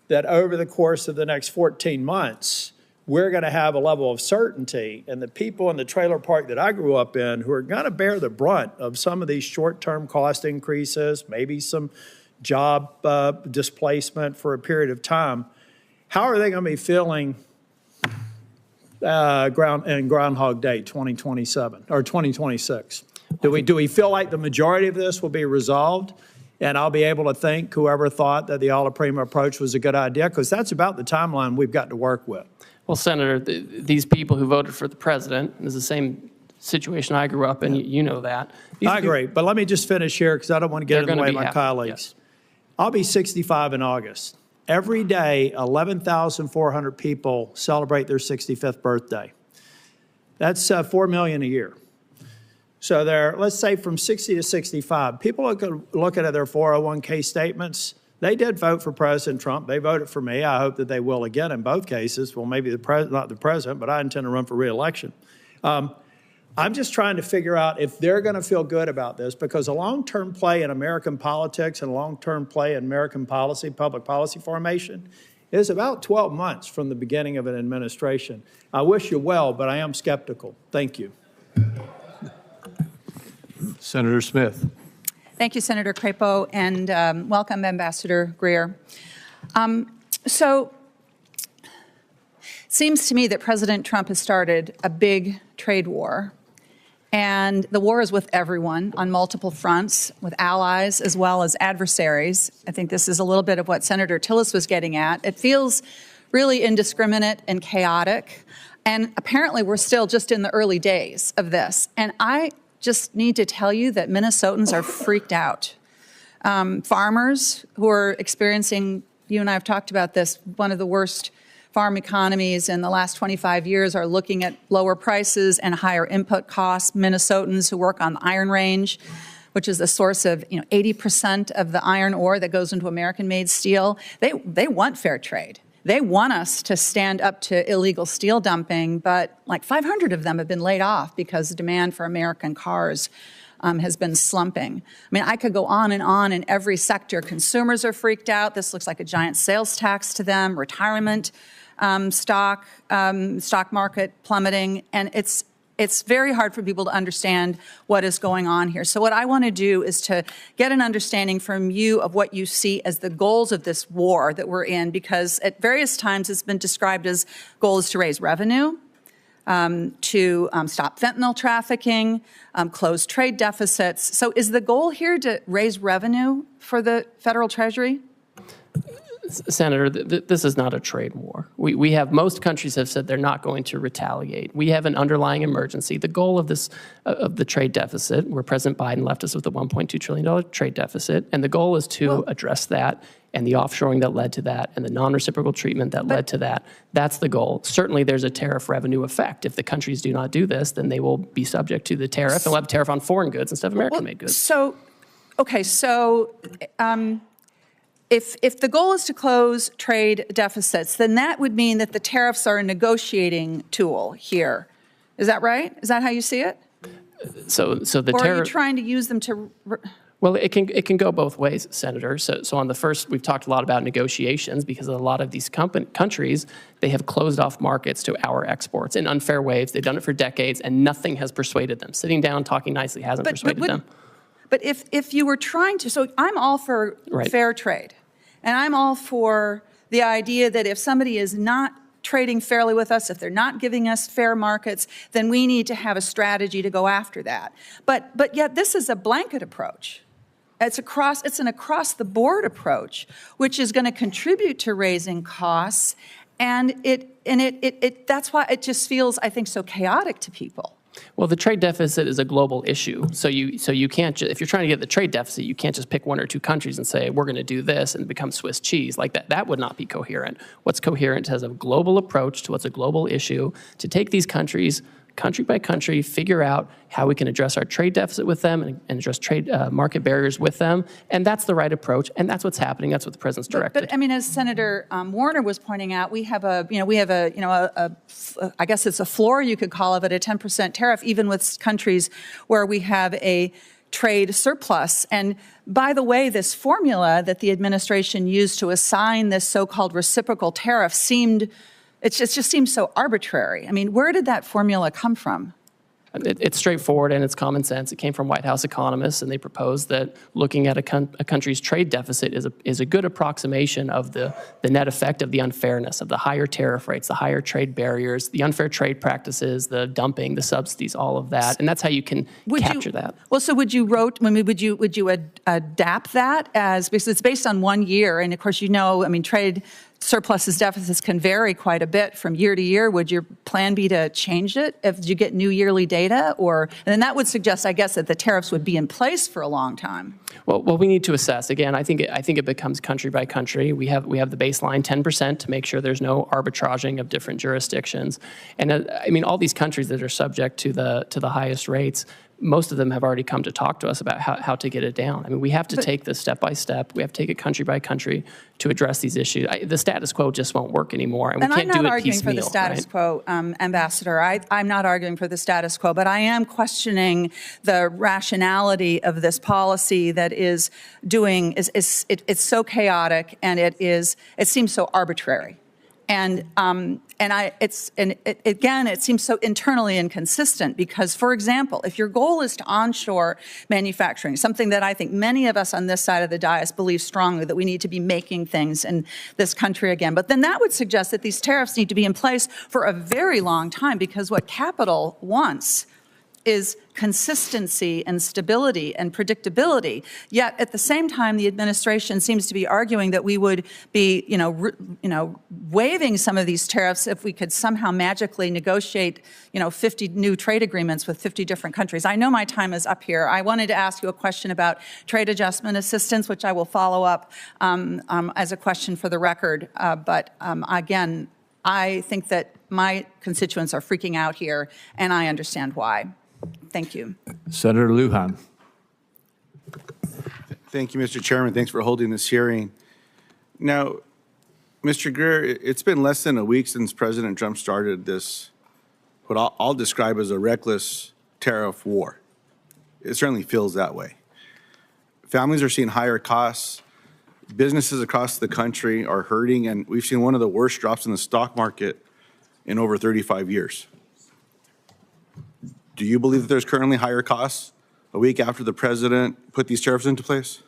that over the course of the next 14 months, we're going to have a level of certainty, and the people in the trailer park that I grew up in who are going to bear the brunt of some of these short-term cost increases, maybe some job displacement for a period of time, how are they going to be feeling Groundhog Day 2027 or 2026? Do we feel like the majority of this will be resolved and I'll be able to thank whoever thought that the alla prima approach was a good idea? Because that's about the timeline we've got to work with. Well, Senator, these people who voted for the president is the same situation I grew up in. You know that. I agree, but let me just finish here because I don't want to get in the way of my colleagues. Yes. I'll be 65 in August. Every day, 11,400 people celebrate their 65th birthday. That's 4 million a year. So there, let's say from 60 to 65, people looking at their 401k statements, they did vote for President Trump. They voted for me. I hope that they will again in both cases. Well, maybe not the president, but I intend to run for re-election. I'm just trying to figure out if they're going to feel good about this, because a long-term play in American politics and a long-term play in American policy, public policy formation, is about 12 months from the beginning of an administration. I wish you well, but I am skeptical. Thank you. Senator Smith. Thank you, Senator Crapo, and welcome, Ambassador Greer. So it seems to me that President Trump has started a big trade war, and the war is with everyone on multiple fronts, with allies as well as adversaries. I think this is a little bit of what Senator Tillis was getting at. It feels really indiscriminate and chaotic, and apparently we're still just in the early days of this. And I just need to tell you that Minnesotans are freaked out. Farmers who are experiencing, you and I have talked about this, one of the worst farm economies in the last 25 years are looking at lower prices and higher input costs. Minnesotans who work on the Iron Range, which is the source of 80% of the iron ore that goes into American-made steel, they want fair trade. They want us to stand up to illegal steel dumping, but like 500 of them have been laid off because the demand for American cars has been slumping. I mean, I could go on in every sector. Consumers are freaked out. This looks like a giant sales tax to them. Retirement stock market plummeting, and it's very hard for people to understand what is going on here. So what I want to do is to get an understanding from you of what you see as the goals of this war that we're in, because at various times it's been described as goals to raise revenue, to stop fentanyl trafficking, close trade deficits. So is the goal here to raise revenue for the federal treasury? Senator, this is not a trade war. We have, most countries have said they're not going to retaliate. We have an underlying emergency. The goal of this, of the trade deficit, where President Biden left us with a $1.2 trillion trade deficit, and the goal is to address that and the offshoring that led to that and the non-reciprocal treatment that led to that. That's the goal. Certainly there's a tariff revenue effect. If the countries do not do this, then they will be subject to the tariff, and we'll have a tariff on foreign goods instead of American-made goods. If the goal is to close trade deficits, then that would mean that the tariffs are a negotiating tool here. Is that right? Is that how you see it? So the or tariff. are you trying to use them to? Well, it can go both ways, Senator. So on the first, we've talked a lot about negotiations because a lot of these countries, they have closed off markets to our exports in unfair ways. They've done it for decades, and nothing has persuaded them. Sitting down, talking nicely hasn't persuaded them. But if you were trying to, so I'm all for fair trade, and I'm all for the idea that if somebody is not trading fairly with us, if they're not giving us fair markets, then we need to have a strategy to go after that. But yet this is a blanket approach. It's an across the board approach, which is going to contribute to raising costs, and that's why it just feels, I think, so chaotic to people. Well, the trade deficit is a global issue. So you can't, if you're trying to get the trade deficit, you can't just pick one or two countries and say, we're going to do this and become Swiss cheese. Like that would not be coherent. What's coherent is a global approach to what's a global issue, to take these countries, country by country, figure out how we can address our trade deficit with them and address trade market barriers with them. And that's the right approach. And that's what's happening. That's what the president's directed. But I mean, as Senator Warner was pointing out, I guess it's a floor, you could call it, a 10% tariff, even with countries where we have a trade surplus. And by the way, this formula that the administration used to assign this so-called reciprocal tariff it just seems so arbitrary. I mean, where did that formula come from? It's straightforward and it's common sense. It came from White House economists, and they proposed that looking at a country's trade deficit is a good approximation of the net effect of the unfairness, of the higher tariff rates, the higher trade barriers, the unfair trade practices, the dumping, the subsidies, all of that. And that's how you can capture that. Well, so would you adapt that because it's based on 1 year, and of course, trade surpluses, deficits can vary quite a bit from year to year. Would your plan be to change it if you get new yearly data? And then that would suggest, I guess, that the tariffs would be in place for a long time. Well, we need to assess. Again, I think it becomes country by country. We have the baseline 10% to make sure there's no arbitraging of different jurisdictions. And all these countries that are subject to the highest rates, most of them have already come to talk to us about how to get it down. I mean, we have to take this step by step. We have to take it country by country to address these issues. The status quo just won't work anymore, and we can't do it piecemeal. I'm not arguing for the status quo, Ambassador. I'm not arguing for the status quo, but I am questioning the rationality of this policy that is it's so chaotic, and it seems so arbitrary. And it seems so internally inconsistent because, for example, if your goal is to onshore manufacturing, something that I think many of us on this side of the dais believe strongly that we need to be making things in this country again, but then that would suggest that these tariffs need to be in place for a very long time because what capital wants is consistency and stability and predictability. Yet at the same time, the administration seems to be arguing that we would be, waiving some of these tariffs if we could somehow magically negotiate, 50 new trade agreements with 50 different countries. I know my time is up here. I wanted to ask you a question about trade adjustment assistance, which I will follow up as a question for the record. But again, I think that my constituents are freaking out here, and I understand why. Thank you. Senator Lujan. Thank you, Mr. Chairman. Thanks for holding this hearing. Now, Mr. Greer, it's been less than a week since President Trump started this, what I'll describe as a reckless tariff war. It certainly feels that way. Families are seeing higher costs. Businesses across the country are hurting, and we've seen one of the worst drops in the stock market in over 35 years. Do you believe that there's currently higher costs a week after the president put these tariffs into place?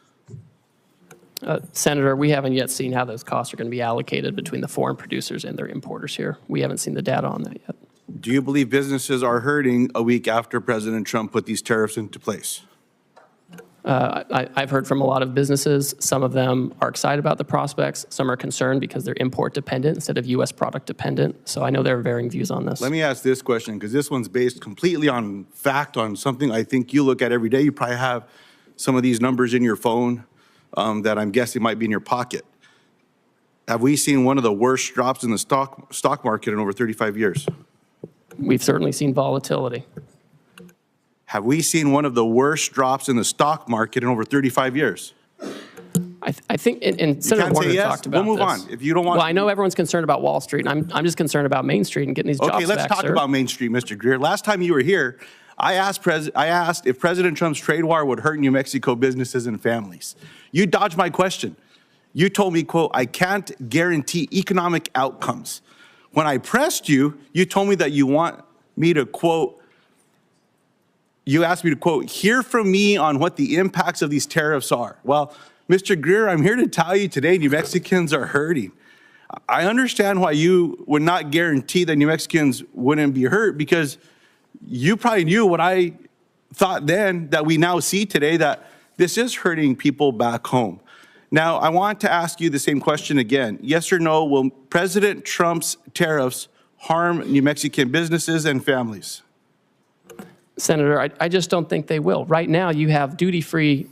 Senator, we haven't yet seen how those costs are going to be allocated between the foreign producers and their importers here. We haven't seen the data on that yet. Do you believe businesses are hurting a week after President Trump put these tariffs into place? I've heard from a lot of businesses. Some of them are excited about the prospects. Some are concerned because they're import dependent instead of U.S. product dependent. So I know there are varying views on this. Let me ask this question, because this one's based completely on fact, on something I think you look at every day. You probably have some of these numbers in your phone that I'm guessing might be in your pocket. Have we seen one of the worst drops in the stock market in over 35 years? We've certainly seen volatility. Have we seen one of the worst drops in the stock market in over 35 years? I think, and Senator Warner talked about We'll move this. on. If you don't want, well, I know everyone's concerned about Wall Street, and I'm just concerned about Main Street and getting these jobs back, okay, let's talk sir. about Main Street, Mr. Greer. Last time you were here, I asked if President Trump's trade war would hurt New Mexico businesses and families. You dodged my question. You told me, quote, I can't guarantee economic outcomes. When I pressed you, you told me that you want me to, quote, you asked me to, quote, hear from me on what the impacts of these tariffs are. Well, Mr. Greer, I'm here to tell you today New Mexicans are hurting. I understand why you would not guarantee that New Mexicans wouldn't be hurt, because you probably knew what I thought then that we now see today, that this is hurting people back home. Now, I want to ask you the same question again. Yes or no, will President Trump's tariffs harm New Mexican businesses and families? Senator, I just don't think they will. Right now, you have duty-free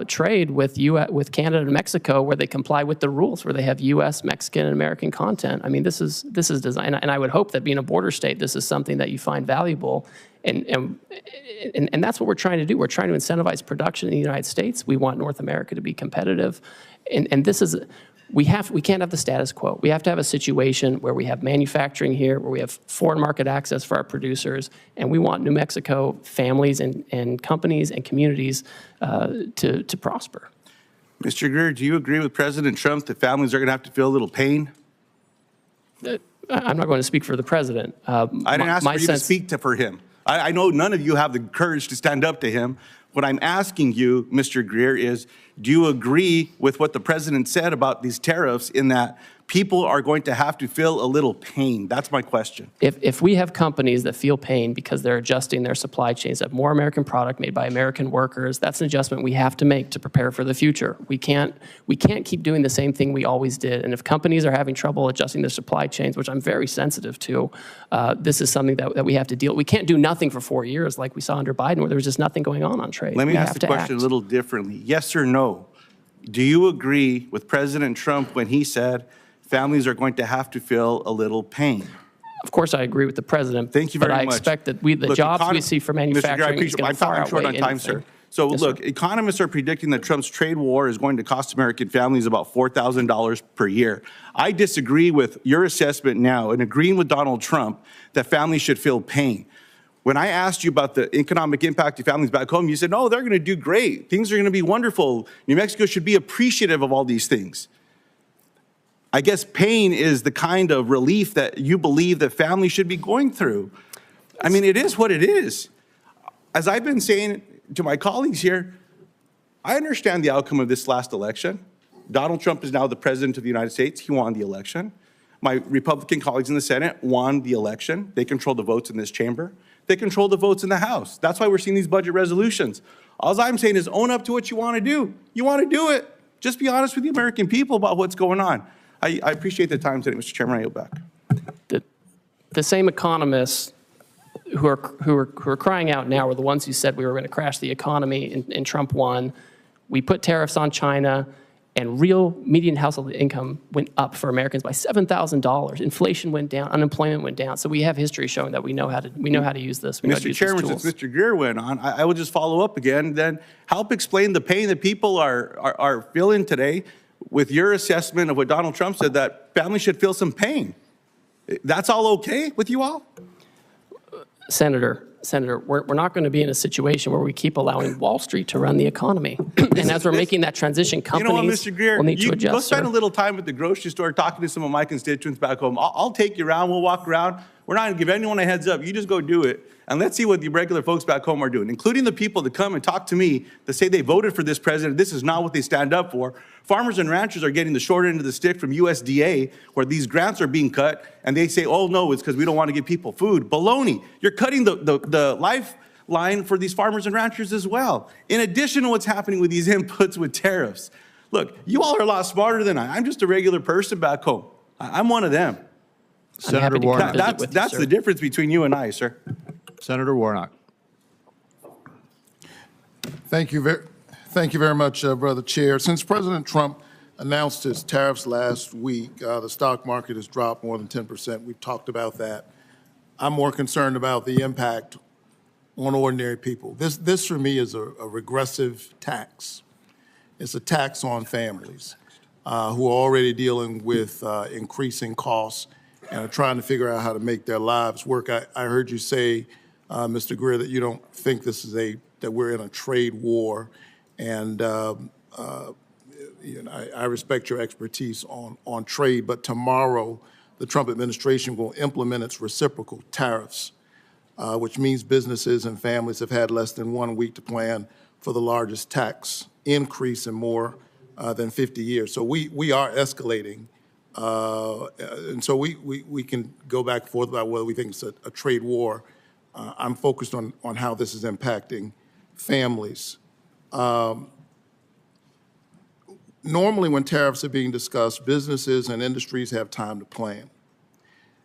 trade with Canada and Mexico, where they comply with the rules, where they have U.S., Mexican, and American content. I mean, this is designed, and I would hope that being a border state, this is something that you find valuable, and that's what we're trying to do. We're trying to incentivize production in the United States. We want North America to be competitive, and this is. We can't have the status quo. We have to have a situation where we have manufacturing here, where we have foreign market access for our producers, and we want New Mexico families and companies and communities to prosper. Mr. Greer, do you agree with President Trump that families are going to have to feel a little pain? I'm not going to speak for the president. I didn't ask for you to speak for him. I know none of you have the courage to stand up to him. What I'm asking you, Mr. Greer, is do you agree with what the president said about these tariffs, in that people are going to have to feel a little pain? That's my question. If we have companies that feel pain because they're adjusting their supply chains, have more American product made by American workers, that's an adjustment we have to make to prepare for the future. We can't keep doing the same thing we always did. And if companies are having trouble adjusting their supply chains, which I'm very sensitive to, this is something that we have to deal with. We can't do nothing for 4 years like we saw under Biden, where there was just nothing going on trade. Let me ask the question a little differently. Yes or no? Do you agree with President Trump when he said families are going to have to feel a little pain? Of course, I agree with the president. Thank you very much. But I expect that the jobs we see for manufacturing is going to far I'm short outweigh on time, anything. sir. So Yes, look, sir. economists are predicting that Trump's trade war is going to cost American families about $4,000 per year. I disagree with your assessment now, and agreeing with Donald Trump that families should feel pain. When I asked you about the economic impact to families back home, you said, no, they're going to do great. Things are going to be wonderful. New Mexico should be appreciative of all these things. I guess pain is the kind of relief that you believe that families should be going through. I mean, it is what it is. As I've been saying to my colleagues here, I understand the outcome of this last election. Donald Trump is now the president of the United States. He won the election. My Republican colleagues in the Senate won the election. They control the votes in this chamber. They control the votes in the House. That's why we're seeing these budget resolutions. All I'm saying is own up to what you want to do. You want to do it. Just be honest with the American people about what's going on. I appreciate the time today, Mr. Chairman. I yield back. The same economists who are crying out now were the ones who said we were going to crash the economy in Trump 1. We put tariffs on China, and real median household income went up for Americans by $7,000. Inflation went down, unemployment went down. So we have history showing that we know how to use this. We know how to Mr. use Chairman, these tools. since Mr. Greer went on, I will just follow up again. Then help explain the pain that people are feeling today with your assessment of what Donald Trump said, that families should feel some pain. That's all okay with you all? Senator, we're not going to be in a situation where we keep allowing Wall Street to run the economy. And as we're making that transition, companies you know what, Mr. Greer, will need to adjust. Go spend a little time at the grocery store talking to some of my constituents back home. I'll take you around. We'll walk around. We're not going to give anyone a heads up. You just go do it. And let's see what the regular folks back home are doing, including the people that come and talk to me that say they voted for this president. This is not what they stand up for. Farmers and ranchers are getting the short end of the stick from USDA, where these grants are being cut, and they say, oh, no, it's because we don't want to give people food. Baloney. You're cutting the lifeline for these farmers and ranchers as well, in addition to what's happening with these inputs with tariffs. Look, you all are a lot smarter than I. I'm just a regular person back home. I'm one of them. Senator Warnock. That's the difference between you and I, sir. Senator Warnock. Thank you very much, Brother Chair. Since President Trump announced his tariffs last week, the stock market has dropped more than 10%. We've talked about that. I'm more concerned about the impact on ordinary people. This for me is a regressive tax. It's a tax on families who are already dealing with increasing costs and are trying to figure out how to make their lives work. I heard you say, Mr. Greer, that you don't think this is that we're in a trade war, and you know, I respect your expertise on trade, but tomorrow the Trump administration will implement its reciprocal tariffs, which means businesses and families have had less than 1 week to plan for the largest tax increase in more than 50 years. So we are escalating. And so we can go back and forth about whether we think it's a trade war. I'm focused on how this is impacting families. Normally when tariffs are being discussed, businesses and industries have time to plan.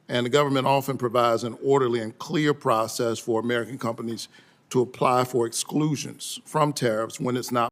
And the government often provides an orderly and clear process for American companies to apply for exclusions from tariffs when it's not